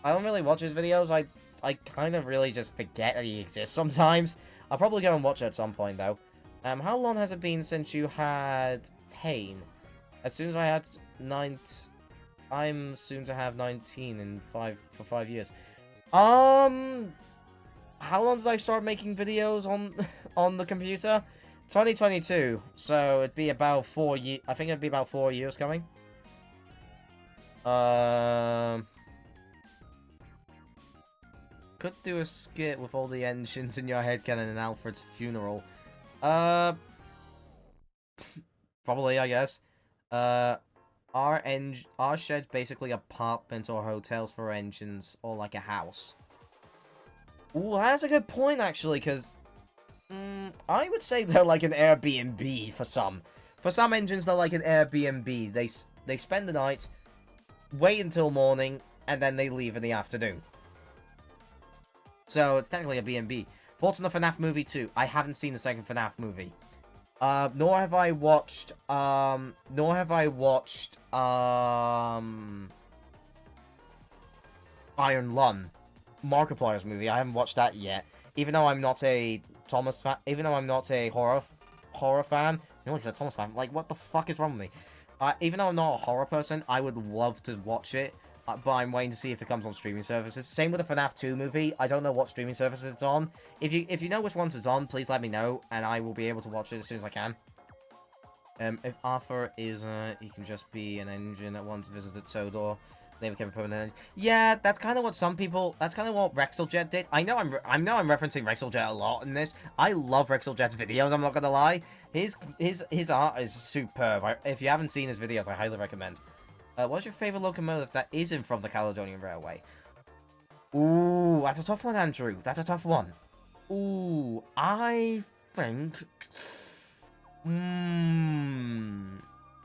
his videos. I kind of really just forget that he exists sometimes. I'll probably go and watch it at some point, though. How long has it been since you had Tane? As soon as I had I'm soon to have 19 for 5 years. How long did I start making videos on the computer? 2022. So it'd be about 4 years. I think it'd be about 4 years coming. Could do a skit with all the engines in your headcanon and Alfred's funeral. Probably, I guess. Are sheds basically apartments or hotels for engines, or like a house? Ooh, that's a good point, actually, because I would say they're like an Airbnb for some. For some engines, they're like an Airbnb. They spend the night, wait until morning, and then they leave in the afternoon. So it's technically a B&B. Thoughts on the FNAF movie 2? I haven't seen the second FNAF movie. Nor have I watched Iron Lung, Markiplier's movie. I haven't watched that yet. Even though I'm not a Thomas fan, even though I'm not a horror fan. You know, like I said, Thomas fan. Like, what the fuck is wrong with me? Even though I'm not a horror person, I would love to watch it. but I'm waiting to see if it comes on streaming services. Same with the FNAF 2 movie. I don't know what streaming services it's on. If you know which ones it's on, please let me know, and I will be able to watch it as soon as I can. If Arthur is, he can just be an engine that once visited Sodor. They became a permanent. Yeah, that's kind of what some people. That's kind of what Rexeljet did. I know I'm referencing Rexeljet a lot in this. I love Rexeljet's videos. I'm not gonna lie. His art is superb. If you haven't seen his videos, I highly recommend. What's your favorite locomotive that isn't from the Caledonian Railway? Ooh, that's a tough one, Andrew. That's a tough one. Ooh, I think.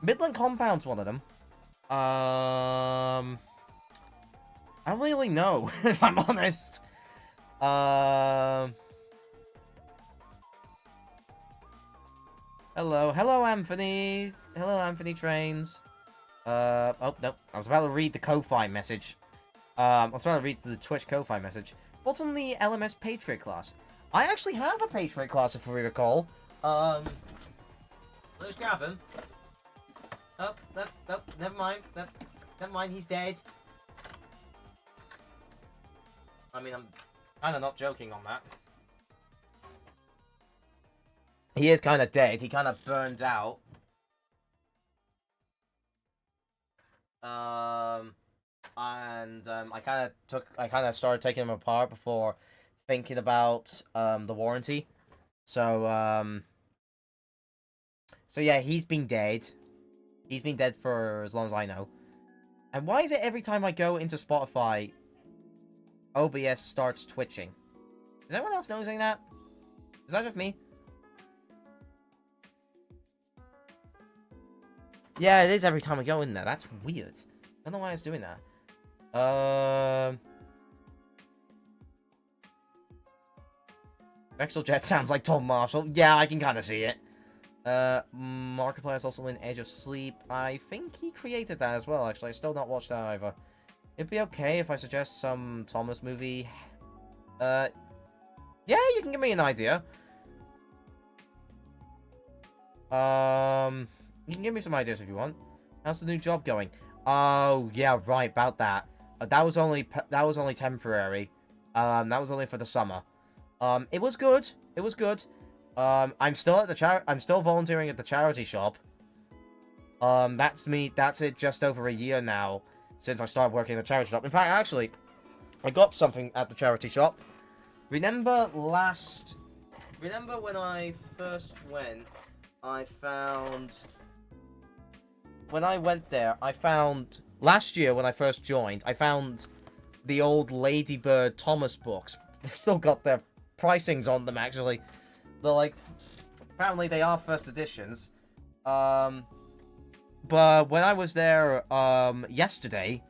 Midland Compound's one of them. I don't really know, if I'm honest. Hello, Anthony. Hello, Anthony Trains. Oh, no. I was about to read the Ko-Fi message. I was about to read the Twitch Ko-Fi message. What's on the LMS Patriot class? I actually have a Patriot class, if we recall. Let's grab him. Oh, never mind. Never mind, he's dead. I mean, I'm kind of not joking on that. He is kind of dead. He kind of burned out. I kind of started taking him apart before thinking about the warranty. So yeah, he's been dead. He's been dead for as long as I know. And why is it every time I go into Spotify, OBS starts twitching? Is anyone else noticing that? Is that just me? Yeah, it is every time I go in there. That's weird. I don't know why it's doing that. Rexeljet sounds like Tom Marshall. Yeah, I can kind of see it. Markiplier is also in Edge of Sleep. I think he created that as well, actually. I still not watched that either. It'd be okay if I suggest some Thomas movie. Yeah, you can give me an idea. You can give me some ideas if you want. How's the new job going? Oh, yeah, right, about that. That was only temporary. That was only for the summer. It was good. It was good. I'm still at the I'm still volunteering at the charity shop. That's it just over a year now since I started working at the charity shop. In fact, actually, I got something at the charity shop. Remember when I first went, when I went there, last year when I first joined, I found the old Ladybird Thomas books. They've still got their pricings on them, actually. They're like, apparently they are first editions. But when I was there, yesterday,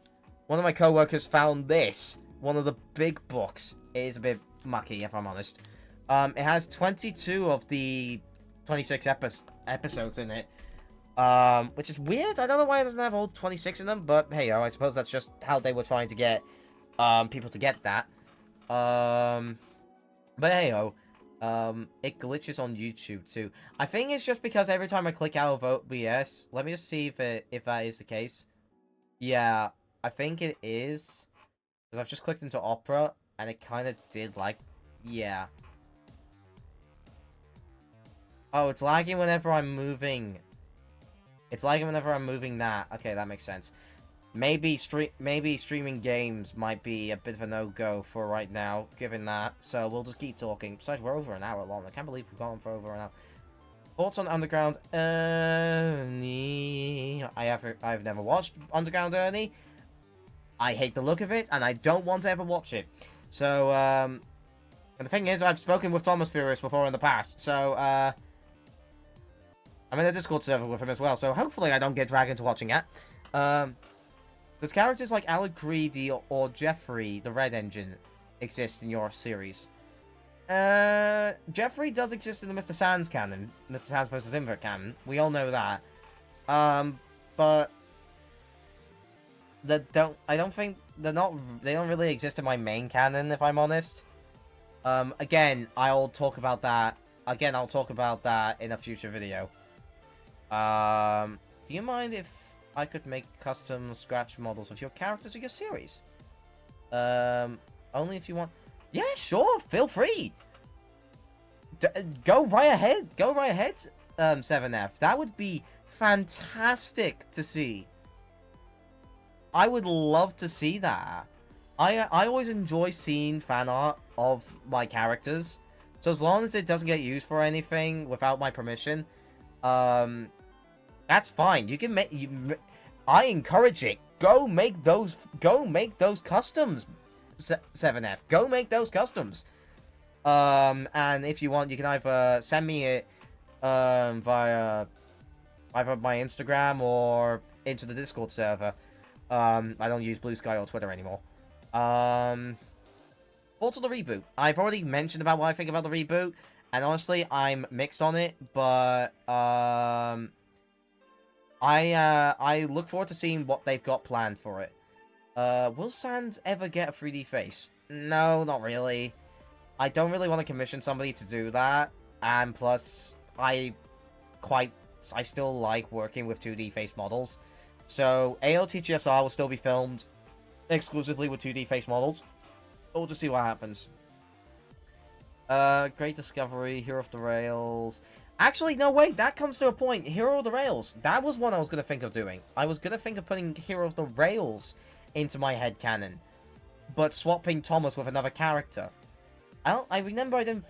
one of my co-workers found this. One of the big books. It is a bit mucky, if I'm honest. It has 22 of the 26 episodes in it. Which is weird. I don't know why it doesn't have all 26 in them, but hey, I suppose that's just how they were trying to get, people to get that. But hey, it glitches on YouTube too. I think it's just because every time I click out of OBS, let me just see if that is the case. Yeah, I think it is. Because I've just clicked into Opera, and it kind of did like, yeah. Oh, it's lagging whenever I'm moving. It's lagging whenever I'm moving that. Okay, that makes sense. Maybe streaming games might be a bit of a no-go for right now, given that. So we'll just keep talking. Besides, we're over an hour long. I can't believe we've gone for over an hour. Thoughts on Underground Ernie? I've never watched Underground Ernie. I hate the look of it, and I don't want to ever watch it. So, and the thing is, I've spoken with Thomas Furious before in the past. So, I'm in a Discord server with him as well. So hopefully I don't get dragged into watching that. Does characters like Alec Greedy or Jeffrey, the Red Engine, exist in your series? Jeffrey does exist in the Mr. Sans canon. Mr. Sans vs. Invert canon. We all know that. But they don't really exist in my main canon, if I'm honest. Again, I'll talk about that in a future video. Do you mind if I could make custom scratch models of your characters or your series. Only if you want. Yeah, sure. Feel free. Go right ahead. Go right ahead. 7F. That would be fantastic to see. I would love to see that. I always enjoy seeing fan art of my characters. So as long as it doesn't get used for anything without my permission, that's fine. You can make. I encourage it. Go make those. Go make those customs. 7F. Go make those customs. And if you want, you can either send me it via either my Instagram or into the Discord server. I don't use Blue Sky or Twitter anymore. Thoughts on the reboot. I've already mentioned about what I think about the reboot, and honestly, I'm mixed on it, but I look forward to seeing what they've got planned for it. Will Sans ever get a 3D face? No, not really. I don't really want to commission somebody to do that, and plus, I still like working with 2D face models. So, AOTGSR will still be filmed exclusively with 2D face models. We'll just see what happens. Great Discovery, Hero of the Rails. Actually, no, wait, that comes to a point. Hero of the Rails. That was one I was going to think of doing. I was going to think of putting Hero of the Rails into my headcanon, but swapping Thomas with another character. I remember I didn't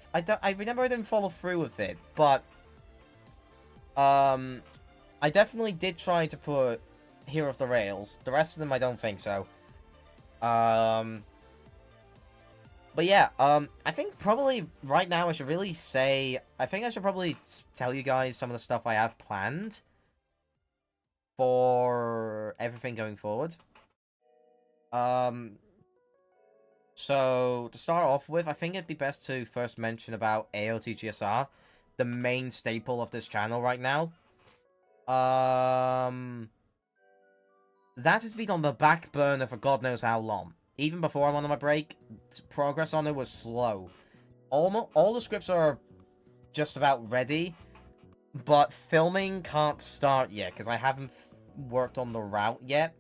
follow through with it, but I definitely did try to put Hero of the Rails. The rest of them I don't think so. But yeah, I think probably right now I should really say, I think I should probably tell you guys some of the stuff I have planned for everything going forward. So, to start off with, I think it'd be best to first mention about AOTGSR, the main staple of this channel right now. That has been on the back burner for God knows how long. Even before I went on my break, progress on it was slow. All the scripts are just about ready, but filming can't start yet, because I haven't worked on the route yet.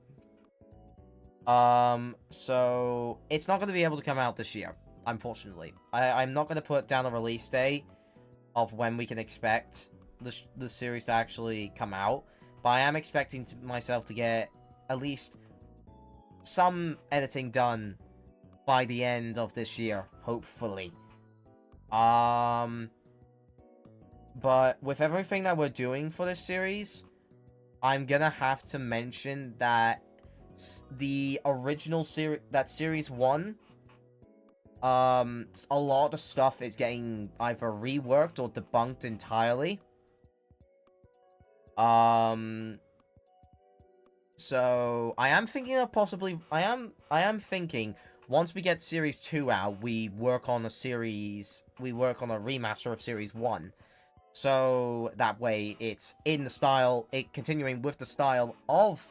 So it's not going to be able to come out this year, unfortunately. I'm not going to put down a release date of when we can expect the series to actually come out, but I am expecting myself to get at least some editing done by the end of this year, hopefully. But with everything that we're doing for this series, I'm gonna have to mention that the original series, that Series 1, a lot of stuff is getting either reworked or debunked entirely. So I am thinking of possibly, I am thinking once we get Series 2 out, we work on a remaster of Series 1. So that way it's in the style, continuing with the style of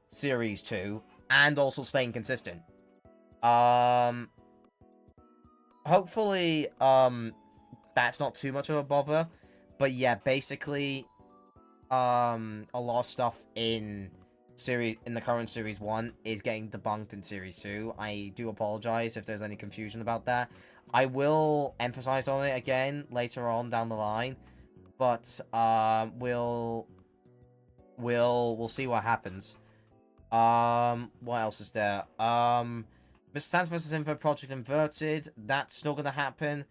Series 2, and also staying consistent. Hopefully, that's not too much of a bother. But yeah, basically, a lot of stuff in the current Series 1 is getting debunked in Series 2. I do apologize if there's any confusion about that. I will emphasize on it again later on down the line, but we'll see what happens. What else is there? Mr. Sans vs. Info Project Inverted, that's still gonna happen.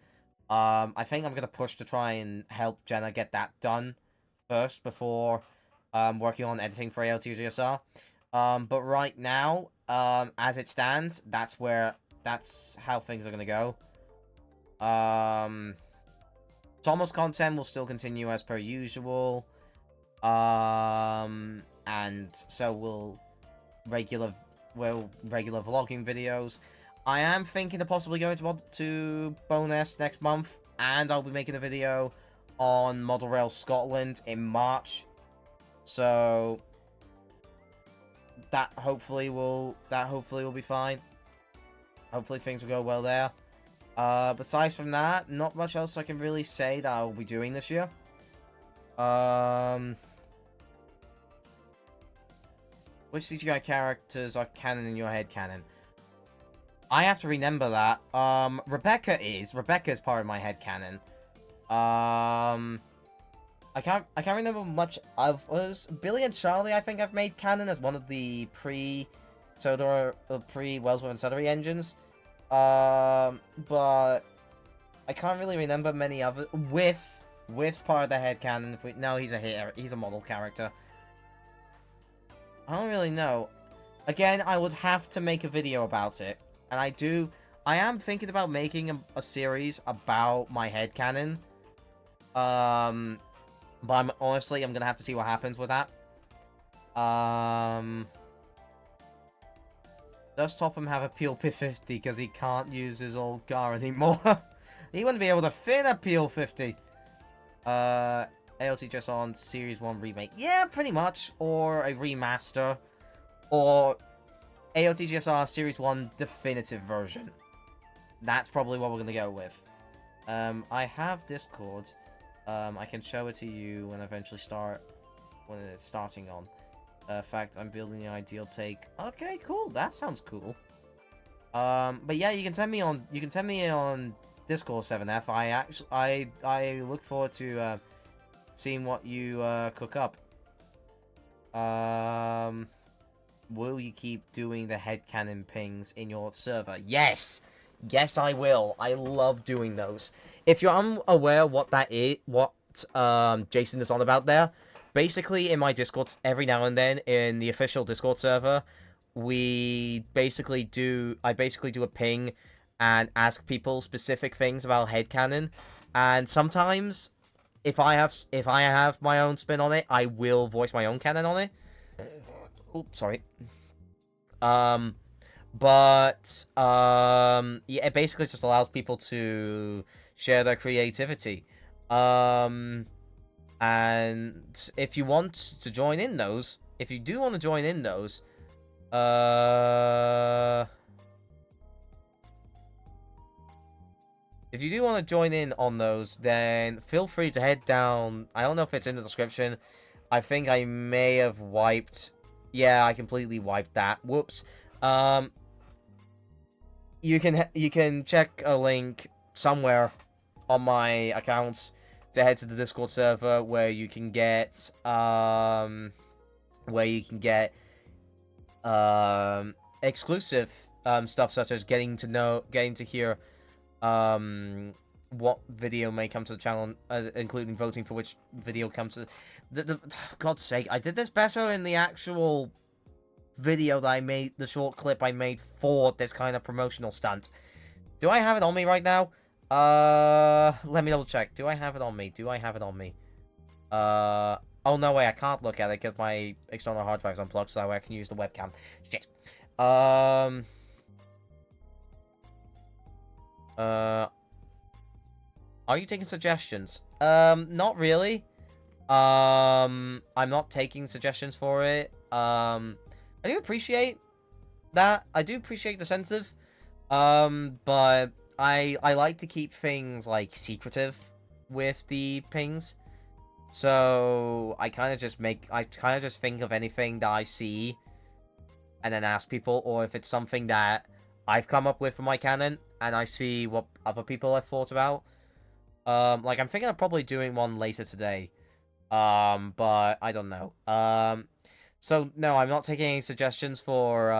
I think I'm gonna push to try and help Jenna get that done first before working on editing for AOTGSR. But right now, as it stands, that's how things are gonna go. Thomas content will still continue as per usual. And so will regular vlogging videos. I am thinking of possibly going to Bonus next month, and I'll be making a video on Model Rail Scotland in March. So that hopefully will be fine. Hopefully things will go well there. Besides from that, not much else I can really say that I'll be doing this year. Which CGI characters are canon in your head canon? I have to remember that. Rebecca is. Rebecca is part of my head canon. I can't remember much of us. Billy and Charlie, I think I've made canon as one of the pre-Wellsworth and Sothery engines. But I can't really remember many other with part of the head canon. No, he's a model character. I don't really know. Again, I would have to make a video about it. And I am thinking about making a series about my headcanon. But I'm gonna have to see what happens with that. Does Topham have a Peel P50 because he can't use his old car anymore? He wouldn't be able to fit a Peel 50. ALT just on Series 1 remake. Yeah, pretty much. Or a remaster. Or AOTGSR Series 1 definitive version. That's probably what we're gonna go with. I have Discord. I can show it to you when I eventually when it's starting on. In fact, I'm building an ideal take. Okay, cool. That sounds cool. But yeah, you can send me on Discord 7F. I look forward to seeing what you cook up. Will you keep doing the headcanon pings in your server? Yes! Yes, I will. I love doing those. If you're unaware what that is, what Jason is on about there, basically in my Discord, every now and then, in the official Discord server, I basically do a ping and ask people specific things about headcanon. And sometimes, if I have my own spin on it, I will voice my own canon on it. Oops, sorry. Yeah, it basically just allows people to share their creativity. And if you want to join in those, if you do want to join in those, if you do want to join in on those, then feel free to head down. I don't know if it's in the description. I think I may have wiped. Yeah, I completely wiped that. Whoops. You can check a link somewhere on my accounts to head to the Discord server where you can get exclusive stuff such as getting to hear what video may come to the channel, including voting for which video comes to the God's sake, I did this better in the actual video that I made, the short clip I made for this kind of promotional stunt. Do I have it on me right now? Let me double check. Do I have it on me? Oh no way, I can't look at it because my external hard drive is unplugged, so that way I can use the webcam. Shit. Are you taking suggestions? Not really. I'm not taking suggestions for it. I do appreciate that. I do appreciate the sensitive. But I like to keep things, like, secretive with the pings. So, I kind of just think of anything that I see and then ask people, or if it's something that I've come up with for my canon and I see what other people have thought about. Like, I'm thinking of probably doing one later today. But I don't know. So no, I'm not taking any suggestions for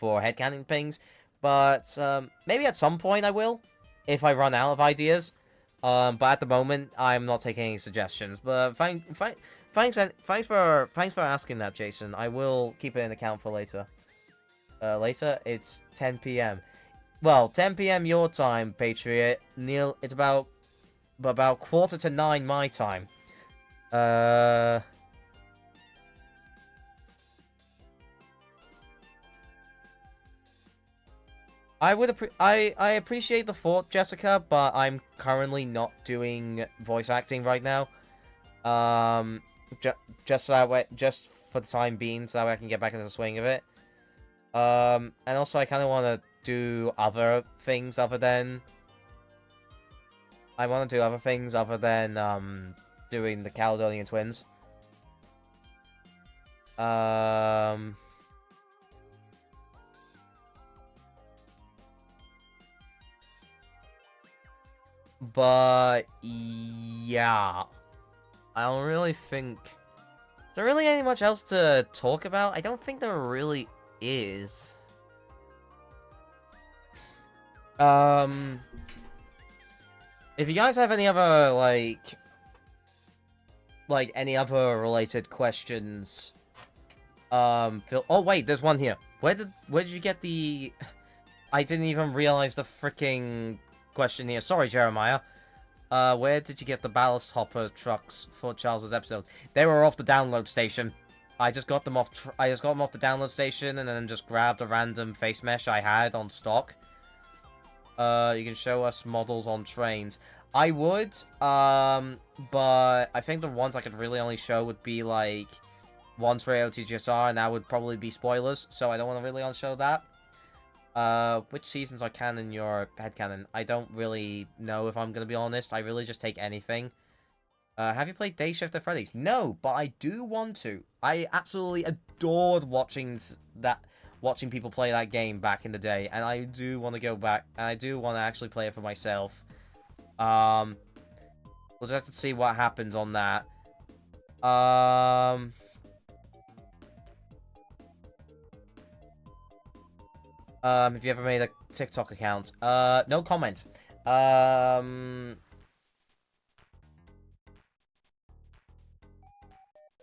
headcanon pings, but maybe at some point I will, if I run out of ideas. But at the moment, I'm not taking any suggestions. But thanks for asking that, Jason. I will keep it in account for later. Later, it's 10 p.m. Well, 10 p.m. your time, Patriot. Neil, it's about 8:45 my time. I appreciate the thought, Jessica, but I'm currently not doing voice acting right now. Just so that way, just for the time being, so that way I can get back into the swing of it. And also I kind of want to do other things other than... doing the Caledonian Twins. Um... But, yeah. I don't really think... Is there really any much else to talk about? I don't think there really is. If you guys have any other, like, any other related questions, feel... Oh, wait, there's one here. Where did you get the... I didn't even realize the freaking question here. Sorry, Jeremiah. Where did you get the ballast hopper trucks for Charles's episode? They were off the download station. I just got them off the download station and then just grabbed a random face mesh I had on stock. You can show us models on trains. I would, but I think the ones I could really only show would be, like, ones for AOTGSR, and that would probably be spoilers, so I don't want to really show that. Which seasons are canon in your headcanon? I don't really know, if I'm gonna be honest. I really just take anything. Have you played Day Shift at Freddy's? No, but I do want to. I absolutely adored watching people play that game back in the day, and I do want to go back, and I do want to actually play it for myself. We'll just have to see what happens on that. Have you ever made a TikTok account? No comment.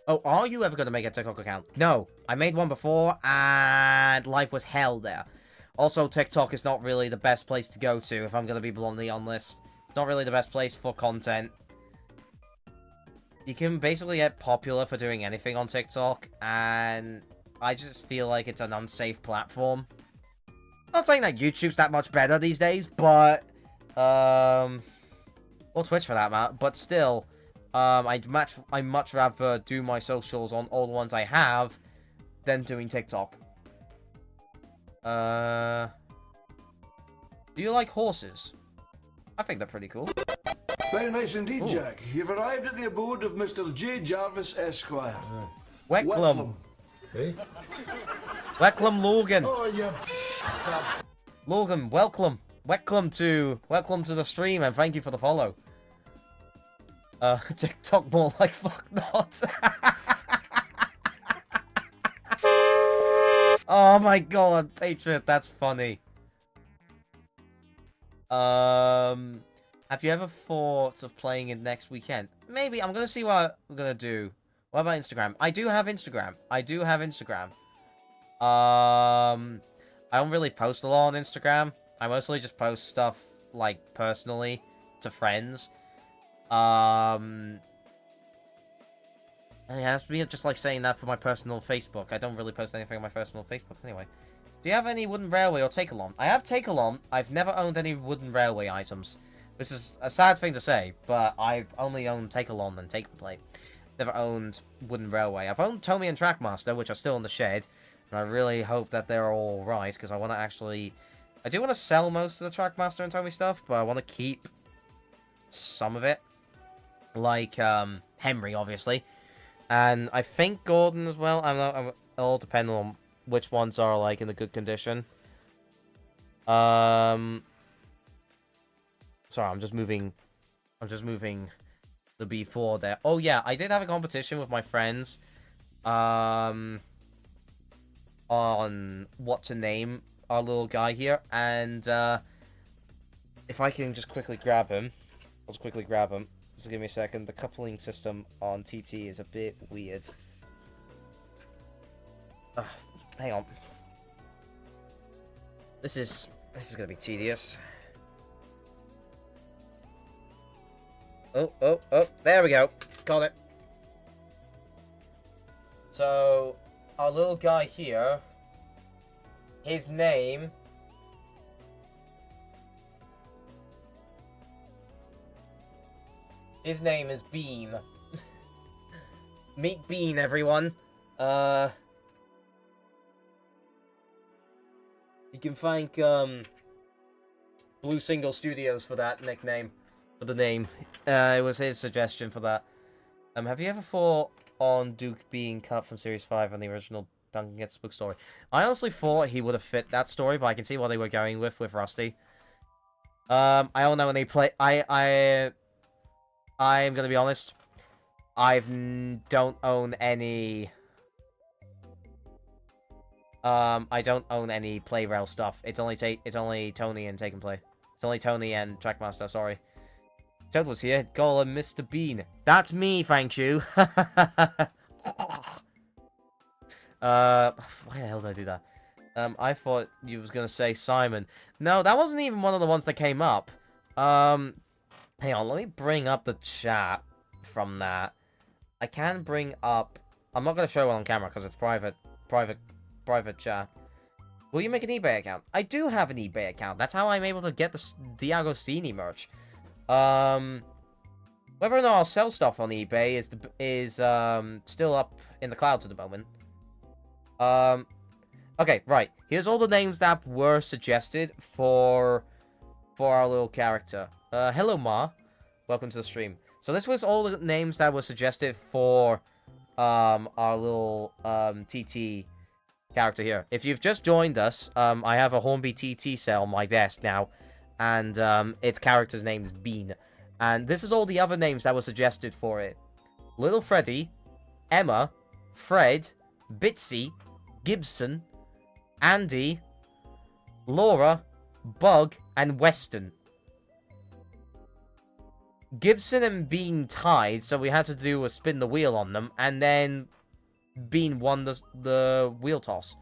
Oh, are you ever going to make a TikTok account? No. I made one before, and life was hell there. Also, TikTok is not really the best place to go to, if I'm going to be bluntly honest. It's not really the best place for content. You can basically get popular for doing anything on TikTok, and I just feel like it's an unsafe platform. Not saying that YouTube's that much better these days, but, or Twitch for that matter, but still, I'd much rather do my socials on all the ones I have than doing TikTok. Do you like horses? I think they're pretty cool. Very nice indeed, Ooh. Jack. You've arrived at the abode of Mr. J. Jarvis, Esquire. Wecklum. Hey? Wecklum Logan. Oh, yeah. Logan, welcome. Welcome to the stream, and thank you for the follow. TikTok more like fuck not. Oh my god, Patriot, that's funny. Have you ever thought of playing it next weekend? Maybe. I'm gonna see what I'm gonna do. What about Instagram? I do have Instagram. I don't really post a lot on Instagram. I mostly just post stuff, like, personally to friends. And it has to be just like saying that for my personal Facebook. I don't really post anything on my personal Facebook anyway. Do you have any wooden railway or take-along? I have take-along. I've never owned any wooden railway items. Which is a sad thing to say, but I've only owned take-along and take-and-play. Never owned wooden railway. I've owned Tomy and Trackmaster, which are still in the shed. And I really hope that they're all right, because I want to actually... I do want to sell most of the Trackmaster and Tomy stuff, but I want to keep some of it. Like, Henry, obviously. And I think Gordon as well. I'm all depending on which ones are, like, in a good condition. Sorry, I'm just moving the B4 there. Oh, yeah, I did have a competition with my friends. On what to name our little guy here. And, if I can just quickly grab him. Let's quickly grab him. Just give me a second. The coupling system on TT is a bit weird. Hang on. This is gonna be tedious. Oh, there we go. Got it. So, our little guy here, his name is Bean. Meet Bean, everyone. You can thank, Blue Single Studios for that nickname. For the name. It was his suggestion for that. Have you ever thought on Duke being cut from Series 5 on the original Duncan Gets Book story? I honestly thought he would have fit that story, but I can see what they were going with Rusty. I don't know when they play. I'm gonna be honest. Don't own any. I don't own any Playrail stuff. It's only Tony and Take and Play. It's only Tony and Trackmaster. Sorry. Toad was here. Golem, Mr. Bean. That's me, thank you. Why the hell did I do that? I thought you was gonna say Simon. No, that wasn't even one of the ones that came up. Hang on, let me bring up the chat from that. I can bring up... I'm not gonna show it on camera because it's private chat. Will you make an eBay account? I do have an eBay account. That's how I'm able to get the Diagostini merch. Whether or not I'll sell stuff on eBay is still up in the clouds at the moment. Okay, right. Here's all the names that were suggested for our little character. Hello, Ma. Welcome to the stream. So this was all the names that were suggested for our little TT character here. If you've just joined us, I have a Hornby TT cell on my desk now, and its character's name is Bean. And this is all the other names that were suggested for it. Little Freddy, Emma, Fred, Bitsy, Gibson, Andy, Laura, Bug, and Weston. Gibson and Bean tied, so we had to do a spin the wheel on them, and then Bean won the wheel toss.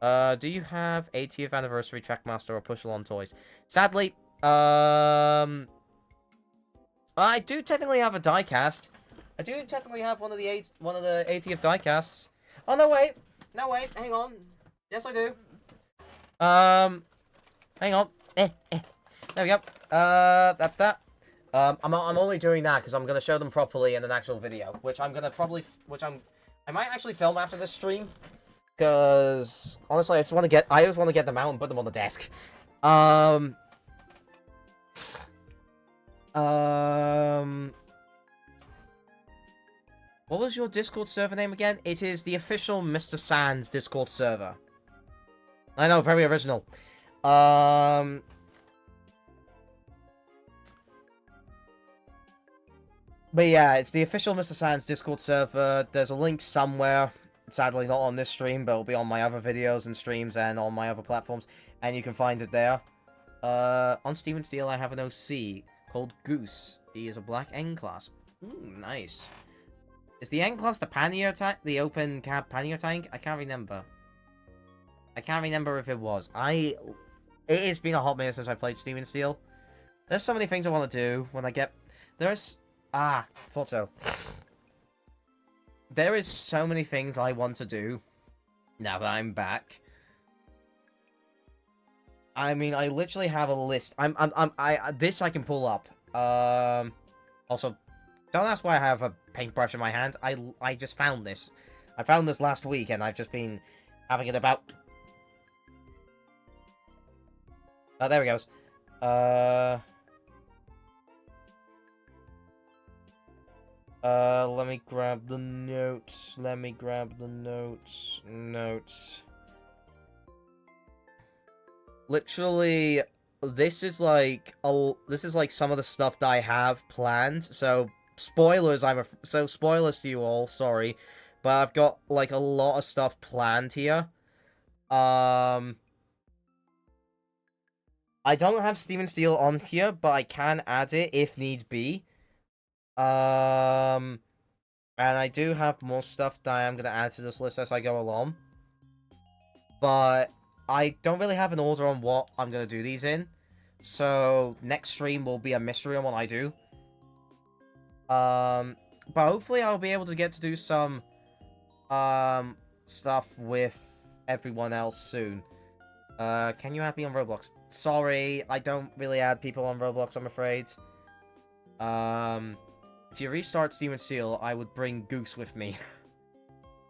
Do you have 80th anniversary Trackmaster or Push-Along toys? Sadly, I do technically have a diecast. I do technically have one of the 80th diecasts. Oh no wait, hang on. Yes I do. Hang on. There we go. That's that. I'm only doing that because I'm gonna show them properly in an actual video, which I might actually film after this stream. Because honestly, I always want to get them out and put them on the desk. What was your Discord server name again? It is the official Mr. Sans Discord server. I know, very original. But yeah, it's the official Mr. Sans Discord server. There's a link somewhere. Sadly, not on this stream, but it'll be on my other videos and streams and on my other platforms. And you can find it there. On Steven Steel, I have an OC called Goose. He is a black N-Class. Ooh, nice. Is the N-Class the pannier tank? The open cab pannier tank? I can't remember. I can't remember if it was. It has been a hot minute since I played Steven Steel. There's so many things I want to do when I get... thought so. There is so many things I want to do now that I'm back. I mean, I literally have a list. This I can pull up. Also, don't ask why I have a paintbrush in my hand. I just found this. I found this last week, and I've just been having it about. Oh, there he goes. Let me grab the notes. Notes. Literally, this is like some of the stuff that I have planned. So spoilers, spoilers to you all. Sorry, but I've got like a lot of stuff planned here. I don't have Steven Steel on here, but I can add it if need be. And I do have more stuff that I'm gonna add to this list as I go along. But I don't really have an order on what I'm gonna do these in. So next stream will be a mystery on what I do. But hopefully I'll be able to get to do some stuff with everyone else soon. Can you add me on Roblox? Sorry, I don't really add people on Roblox, I'm afraid. If you restart Steven Steel, I would bring Goose with me.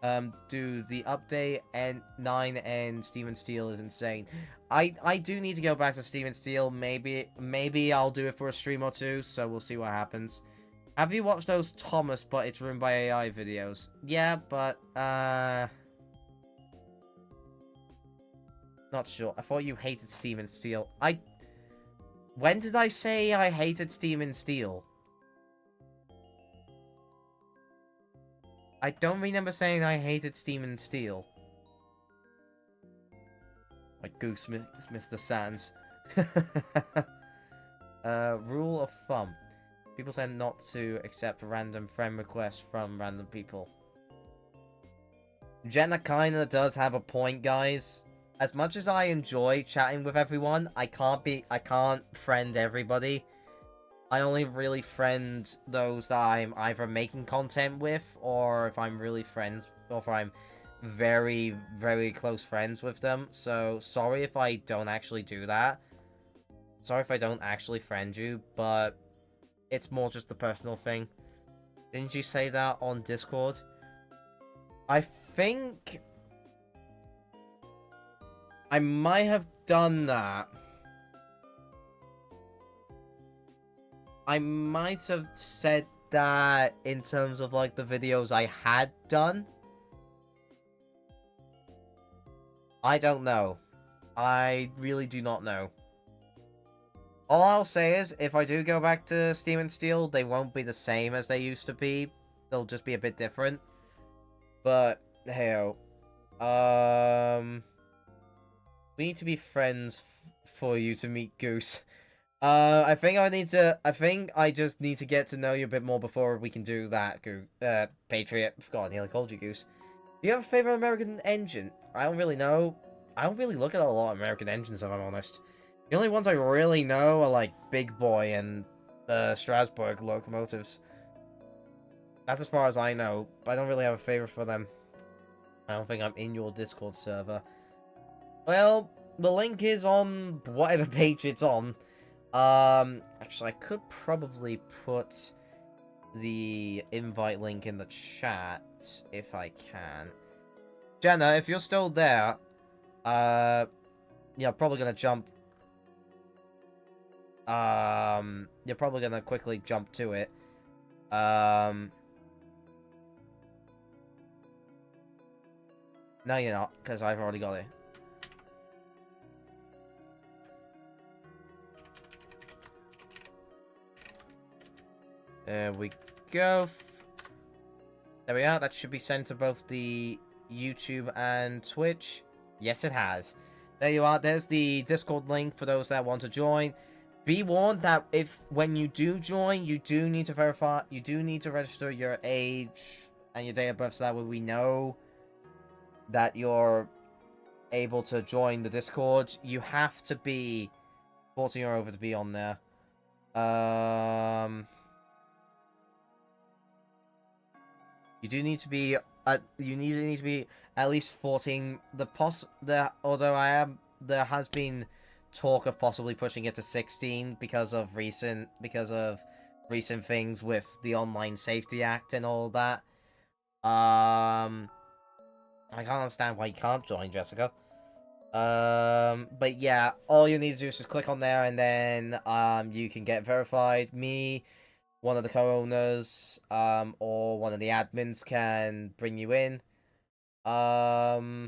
Do the update and 9 and Steven Steel is insane. I do need to go back to Steven Steel. Maybe I'll do it for a stream or two, so we'll see what happens. Have you watched those Thomas but it's ruined by AI videos? Yeah, but not sure. I thought you hated Steam and Steel. When did I say I hated Steam and Steel? I don't remember saying I hated Steam and Steel. Like Goose, Mr. Sands. Rule of thumb. People tend not to accept random friend requests from random people. Jenna kinda does have a point, guys. As much as I enjoy chatting with everyone, I can't friend everybody. I only really friend those that I'm either making content with, or if I'm really friends, or if I'm very, very close friends with them. So, sorry if I don't actually do that. Sorry if I don't actually friend you, but it's more just a personal thing. Didn't you say that on Discord? I think I might have done that. I might have said that in terms of, like, the videos I had done. I don't know. I really do not know. All I'll say is, if I do go back to Steam and Steel, they won't be the same as they used to be. They'll just be a bit different. But, hey-oh. We need to be friends for you to meet Goose. I think I just need to get to know you a bit more before we can do that, Patriot. God, I nearly called you Goose. Do you have a favorite American engine? I don't really know. I don't really look at a lot of American engines, if I'm honest. The only ones I really know are, like, Big Boy and the Strasbourg locomotives. That's as far as I know, but I don't really have a favorite for them. I don't think I'm in your Discord server. Well, the link is on whatever page it's on. Actually, I could probably put the invite link in the chat if I can. Jenna, if you're still there, you're probably gonna jump. You're probably gonna quickly jump to it. No, you're not, because I've already got it. There we go. There we are. That should be sent to both the YouTube and Twitch. Yes, it has. There you are. There's the Discord link for those that want to join. Be warned that when you do join, you do need to verify, you do need to register your age and your date of birth so that way we know that you're able to join the Discord. You have to be 14 or over to be on there. You do need to be need to be at least 14. Although there has been talk of possibly pushing it to 16 because of recent things with the Online Safety Act and all that. I can't understand why you can't join, Jessica. But yeah, all you need to do is just click on there and then you can get verified. Me, one of the co-owners, or one of the admins can bring you in. Yeah,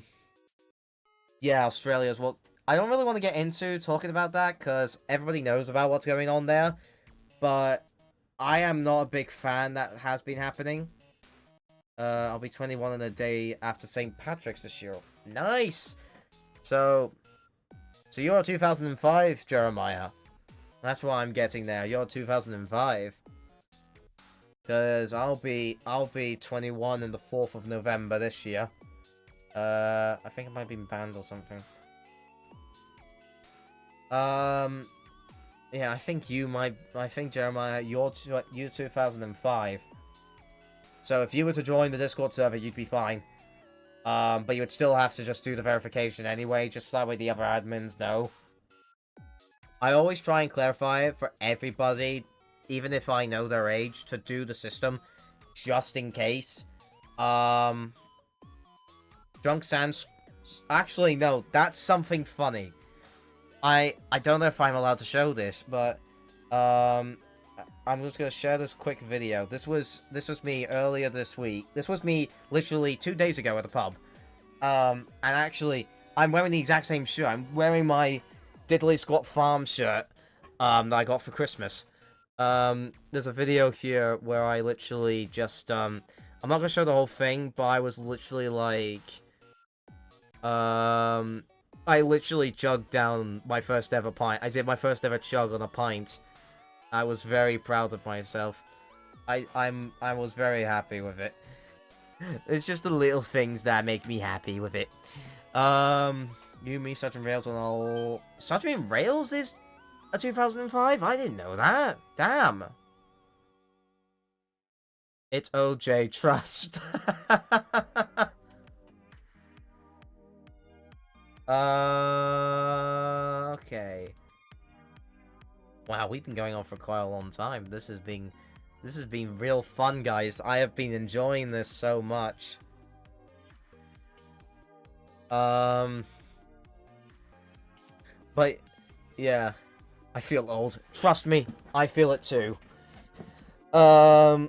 Australia as well. I don't really want to get into talking about that, because everybody knows about what's going on there. But I am not a big fan that has been happening. I'll be 21 on a day after St. Patrick's this year. Nice! So you're 2005, Jeremiah. That's what I'm getting there. You're 2005. Because I'll be 21 on the 4th of November this year. I think it might be banned or something. Yeah, I think Jeremiah, you're 2005. So if you were to join the Discord server, you'd be fine. But you would still have to just do the verification anyway, just so that way the other admins know. I always try and clarify it for everybody, even if I know their age, to do the system, just in case. Drunk Sans... Actually, no, that's something funny. I don't know if I'm allowed to show this, but, I'm just gonna share this quick video. This was me earlier this week. This was me literally 2 days ago at the pub. And actually, I'm wearing the exact same shirt. I'm wearing my Diddley Squat Farm shirt that I got for Christmas. There's a video here where I literally just I'm not gonna show the whole thing, but I was literally like I literally chugged down my first ever pint. I did my first ever chug on a pint. I was very proud of myself. I was very happy with it. It's just the little things that make me happy with it. You, me, Sergeant Rails on all... Sergeant Rails is a 2005? I didn't know that. Damn. It's OJ Trust. Okay. Wow, we've been going on for quite a long time. This has been real fun, guys. I have been enjoying this so much. But yeah, I feel old. Trust me, I feel it too. Yeah,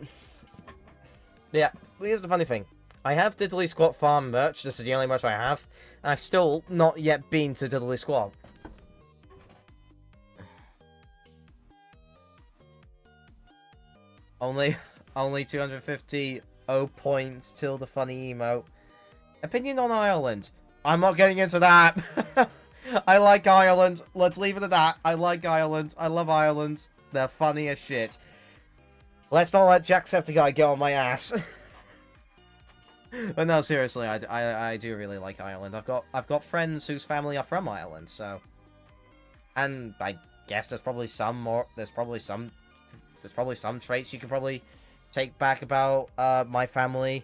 here's the funny thing. I have Diddley Squat Farm merch. This is the only merch I have. And I've still not yet been to Diddley Squat. Only 250 points till the funny emote. Opinion on Ireland. I'm not getting into that. I like Ireland. Let's leave it at that. I like Ireland. I love Ireland. They're funny as shit. Let's not let Jacksepticeye get on my ass. But no, seriously, I do really like Ireland. I've got friends whose family are from Ireland, so, and I guess there's probably some traits you could probably take back about my family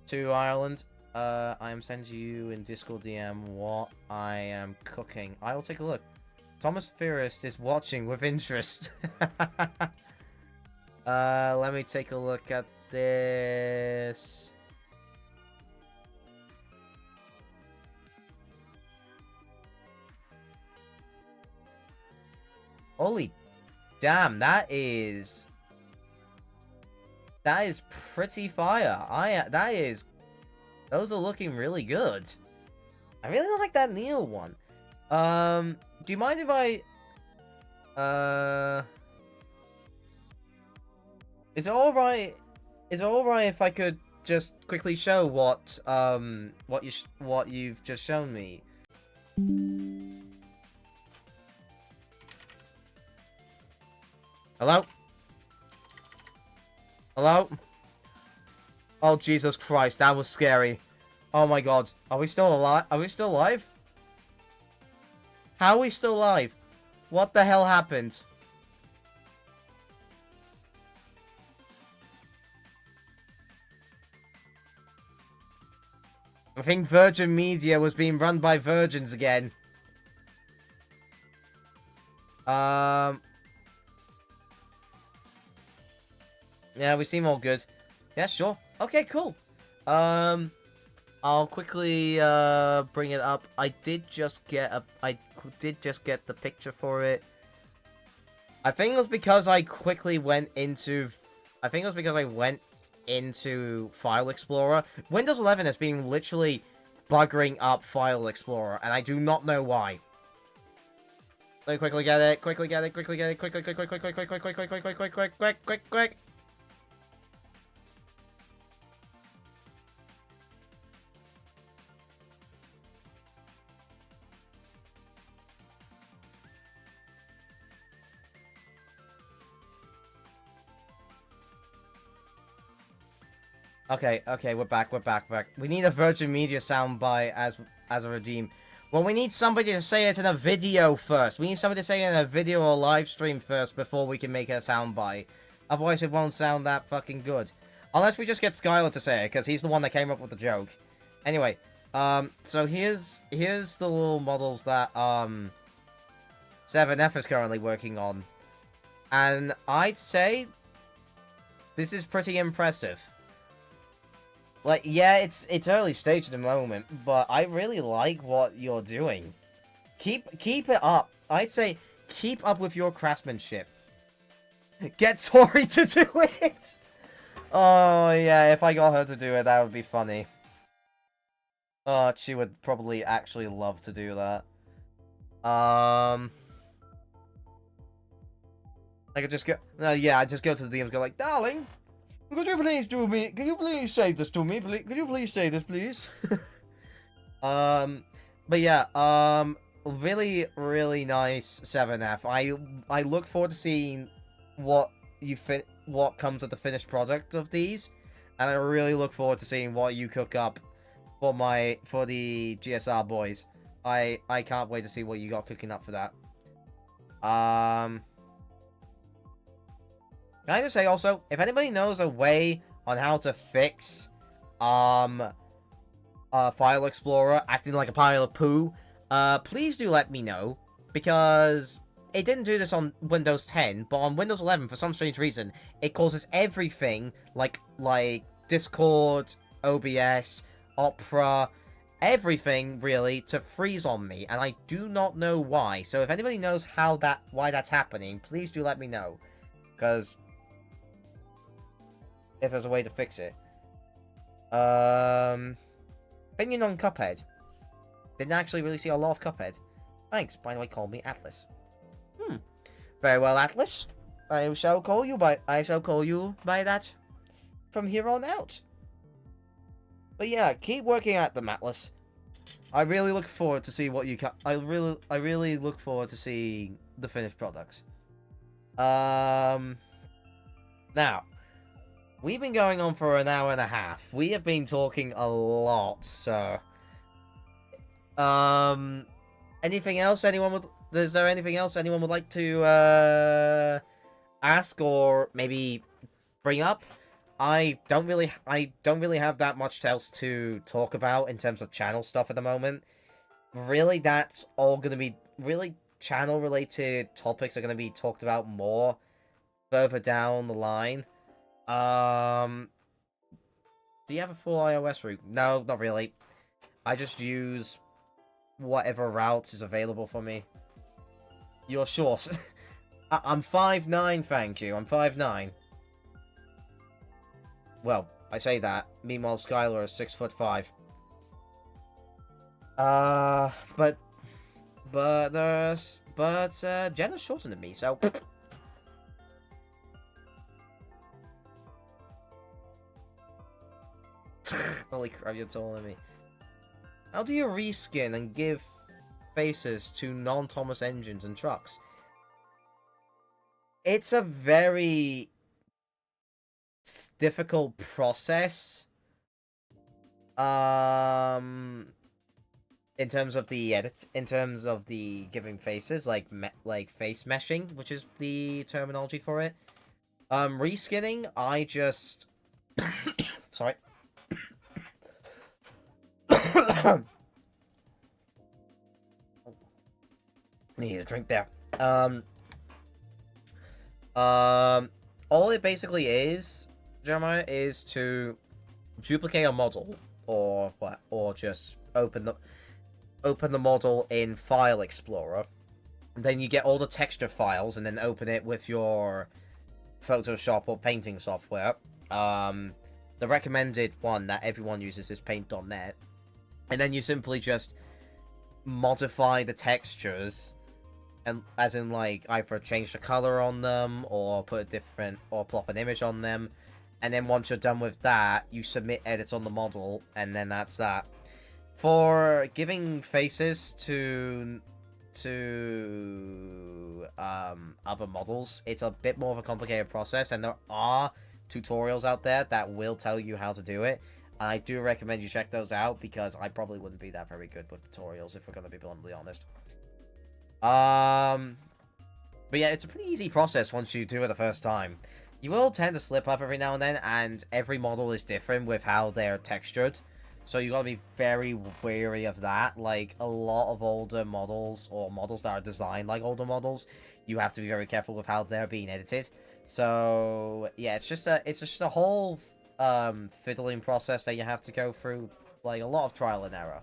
to Ireland. I am sending you in Discord DM what I am cooking. I will take a look. Thomas Firist is watching with interest. Let me take a look at this. Holy damn, that is pretty fire. Those are looking really good. I really like that Neil one. Do you mind if I is it alright if I could just quickly show what you've just shown me? Hello? Hello? Oh, Jesus Christ, that was scary. Oh my god. Are we still alive? Are we still alive? How are we still alive? What the hell happened? I think Virgin Media was being run by virgins again. Yeah, we seem all good. Yeah, sure. Okay, cool. I'll quickly bring it up. I did just get the picture for it. I think it was because I quickly went into File Explorer. Windows 11 has been literally buggering up File Explorer, and I do not know why. Let me quickly get it. Quick. Okay, we're back. We need a Virgin Media soundbite as a redeem. Well, we need somebody to say it in a video first. We need somebody to say it in a video or live stream first before we can make a soundbite. Otherwise, it won't sound that fucking good. Unless we just get Skylar to say it, because he's the one that came up with the joke. Anyway, so here's the little models that 7F is currently working on. And I'd say this is pretty impressive. Like, yeah, it's early stage at the moment, but I really like what you're doing. Keep it up. I'd say keep up with your craftsmanship. Get Tori to do it! Oh, yeah, if I got her to do it, that would be funny. Oh, she would probably actually love to do that. I could just go... yeah, I just go to the DMs and go like, darling, could you please do me... Could you please say this to me? Could you please say this, please? But yeah, really, really nice 7F. I look forward to seeing what comes with the finished product of these, and I really look forward to seeing what you cook up for the GSR boys. I can't wait to see what you got cooking up for that. Can I just say also, if anybody knows a way on how to fix File Explorer acting like a pile of poo, please do let me know, because it didn't do this on Windows 10, but on Windows 11, for some strange reason, it causes everything, like Discord, OBS, Opera, everything, really, to freeze on me, and I do not know why. So if anybody knows why that's happening, please do let me know, because if there's a way to fix it. Opinion on Cuphead. Didn't actually really see a lot of Cuphead. Thanks, by the way, call me Atlas. Very well, Atlas. I shall call you by that from here on out. But yeah, keep working at them, Atlas. I really look forward to see what you I really look forward to seeing the finished products. Now, we've been going on for an hour and a half. We have been talking a lot, so anything else is there anything else anyone would like to ask or maybe bring up? I don't really have that much else to talk about in terms of channel stuff at the moment. Really, that's all going to be channel related topics are going to be talked about more further down the line. Do you have a full iOS route? No, not really. I just use whatever routes is available for me. You're short. I'm 5'9", thank you. I'm 5'9". Well, I say that. Meanwhile, Skylar is 6'5". But Jenna's shorter than me, so. Holy crap, you're taller than me. How do you reskin and give faces to non-Thomas engines and trucks? It's a very difficult process. In terms of the giving faces, like face meshing, which is the terminology for it. Reskinning, I just sorry. Need a drink there. All it basically is, Jeremiah, is to duplicate a model, or just open the model in File Explorer. Then you get all the texture files, and then open it with your Photoshop or painting software. The recommended one that everyone uses is Paint.net. And then you simply just modify the textures, and as in like either change the color on them or plop an image on them. And then once you're done with that, you submit edits on the model, and then that's that. For giving faces to other models, it's a bit more of a complicated process, and there are tutorials out there that will tell you how to do it. I do recommend you check those out, because I probably wouldn't be that very good with tutorials, if we're going to be bluntly honest. But yeah, it's a pretty easy process once you do it the first time. You will tend to slip up every now and then, and every model is different with how they're textured. So you gotta be very wary of that. Like, a lot of older models, or models that are designed like older models, you have to be very careful with how they're being edited. So yeah, it's just a whole fiddling process that you have to go through, like a lot of trial and error.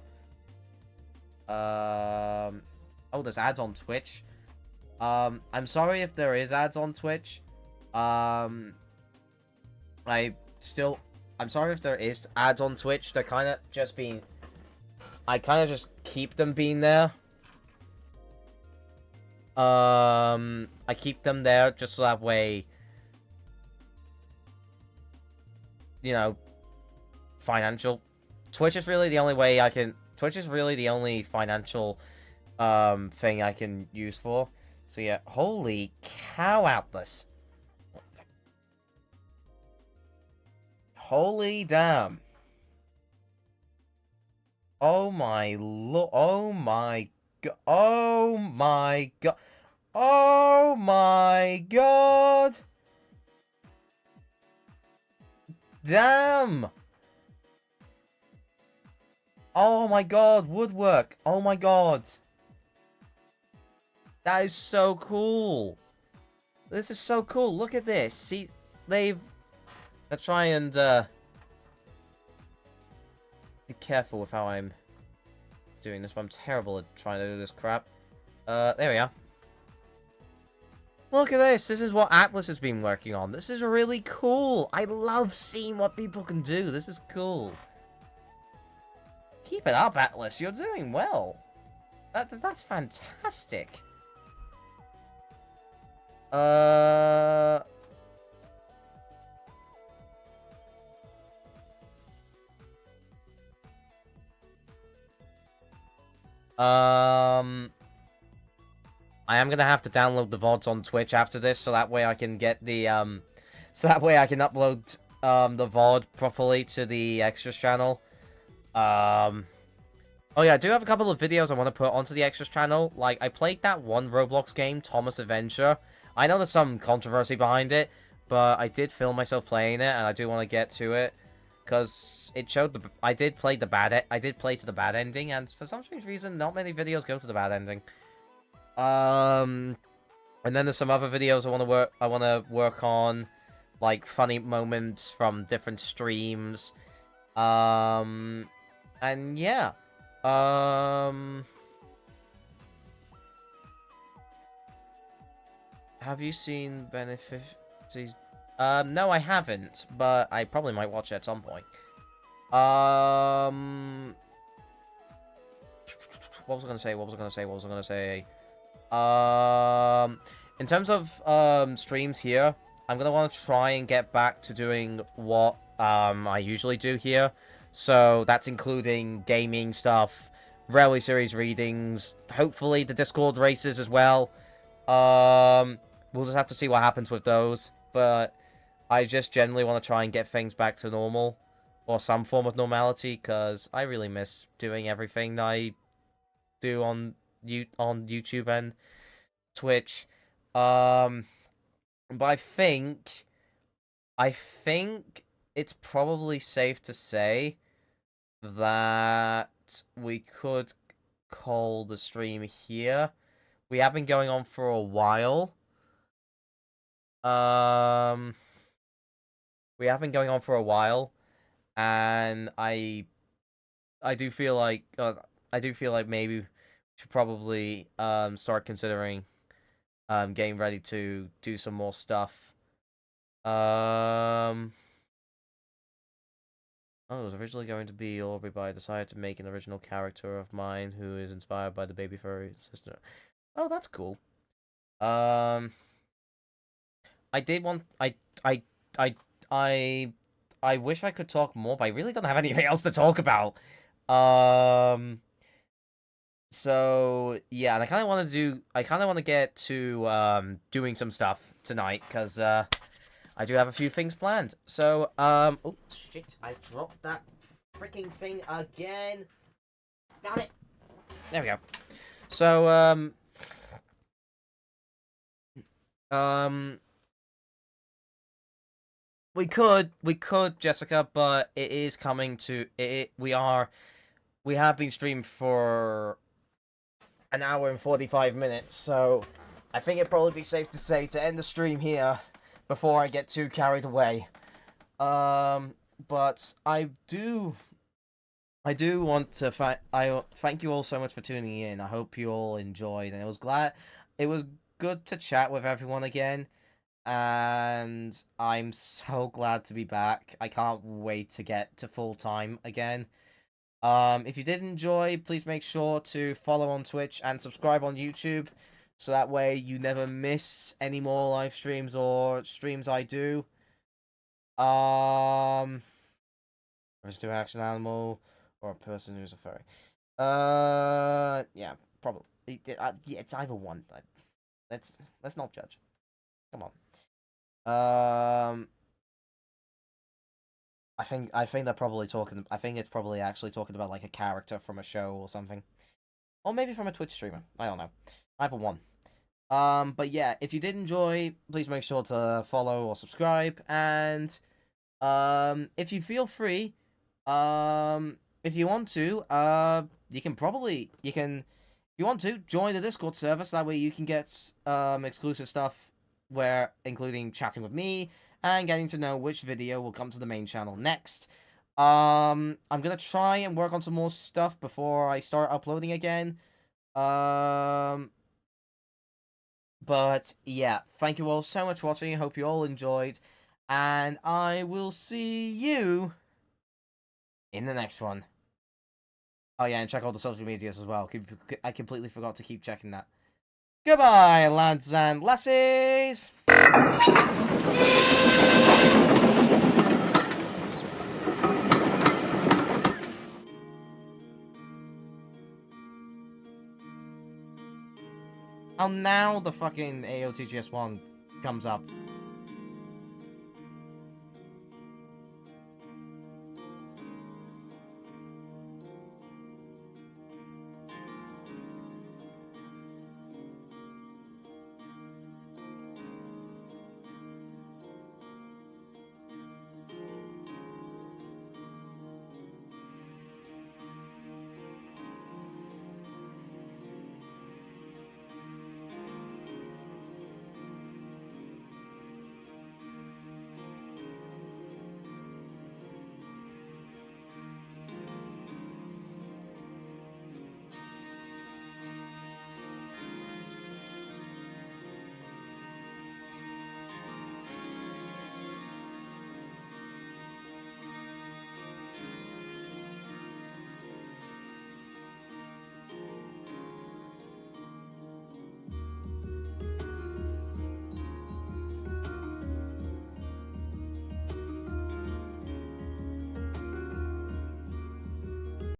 Oh, there's ads on Twitch. I'm sorry if there is ads on Twitch. I still, I'm sorry if there is ads on Twitch. They're kind of just being, I kind of just keep them being there. I keep them there just so that way, you know, financial. Twitch is really the only way I can. Twitch is really the only financial thing I can use for. So yeah, holy cow, Atlas. Holy damn. Oh my oh my god. Oh my god. Oh my god. Damn. Oh my god, woodwork. Oh my god. That is so cool. This is so cool. Look at this. See, they've... Let's try and, be careful with how I'm doing this, but I'm terrible at trying to do this crap. There we are. Look at this. This is what Atlas has been working on. This is really cool. I love seeing what people can do. This is cool. Keep it up, Atlas. You're doing well. That's fantastic. I am gonna have to download the VODs on Twitch after this, so that way I can get the, so that way I can upload, the VOD properly to the Extras channel. Oh yeah, I do have a couple of videos I want to put onto the Extras channel. Like, I played that one Roblox game, Thomas Adventure. I know there's some controversy behind it, but I did film myself playing it, and I do want to get to it. Because it showed the... I did play to the bad ending, and for some strange reason, not many videos go to the bad ending. And then there's some other videos I want to work on, like funny moments from different streams. And yeah. Have you seen Beneficiaries? No, I haven't, but I probably might watch it at some point. What was I gonna say? In terms of streams here, I'm gonna want to try and get back to doing what I usually do here. So that's including gaming stuff, Railway Series readings, hopefully the Discord races as well. We'll just have to see what happens with those, but I just generally want to try and get things back to normal, or some form of normality, because I really miss doing everything that I do on YouTube and Twitch. But I think it's probably safe to say that we could call the stream here. We have been going on for a while. We have been going on for a while, and I do feel like maybe we should probably start considering getting ready to do some more stuff. Oh, it was originally going to be Aubrey, but I decided to make an original character of mine who is inspired by the baby furry sister. Oh, that's cool. I wish I could talk more, but I really don't have anything else to talk about. So yeah, and I kind of want to get to doing some stuff tonight, because I do have a few things planned. So oh shit, I dropped that freaking thing again. Damn it. There we go. So we could, Jessica, but it is coming to it. We have been streaming for an hour and 45 minutes, so I think it'd probably be safe to say to end the stream here before I get too carried away. But I do want to thank you all so much for tuning in. I hope you all enjoyed, and it was good to chat with everyone again. and I'm so glad to be back. I can't wait to get to full time again. If you did enjoy, please make sure to follow on Twitch and subscribe on YouTube, so that way you never miss any more live streams or streams I do. First to action animal or a person who's a furry. Yeah, probably. Yeah, it's either one. Let's not judge. Come on. I think they're probably talking. I think it's probably actually talking about like a character from a show or something, or maybe from a Twitch streamer. I don't know. Either one. But yeah, if you did enjoy, please make sure to follow or subscribe, and if you feel free, if you want to, you can if you want to join the Discord server, so that way you can get exclusive stuff, where including chatting with me and getting to know which video will come to the main channel next. I'm gonna try and work on some more stuff before I start uploading again. But yeah, thank you all so much for watching. I hope you all enjoyed, and I will see you in the next one. Oh yeah, and check all the social medias as well. I completely forgot to keep checking that. Goodbye, lads and lassies! Oh, now the fucking AOTGS1 comes up.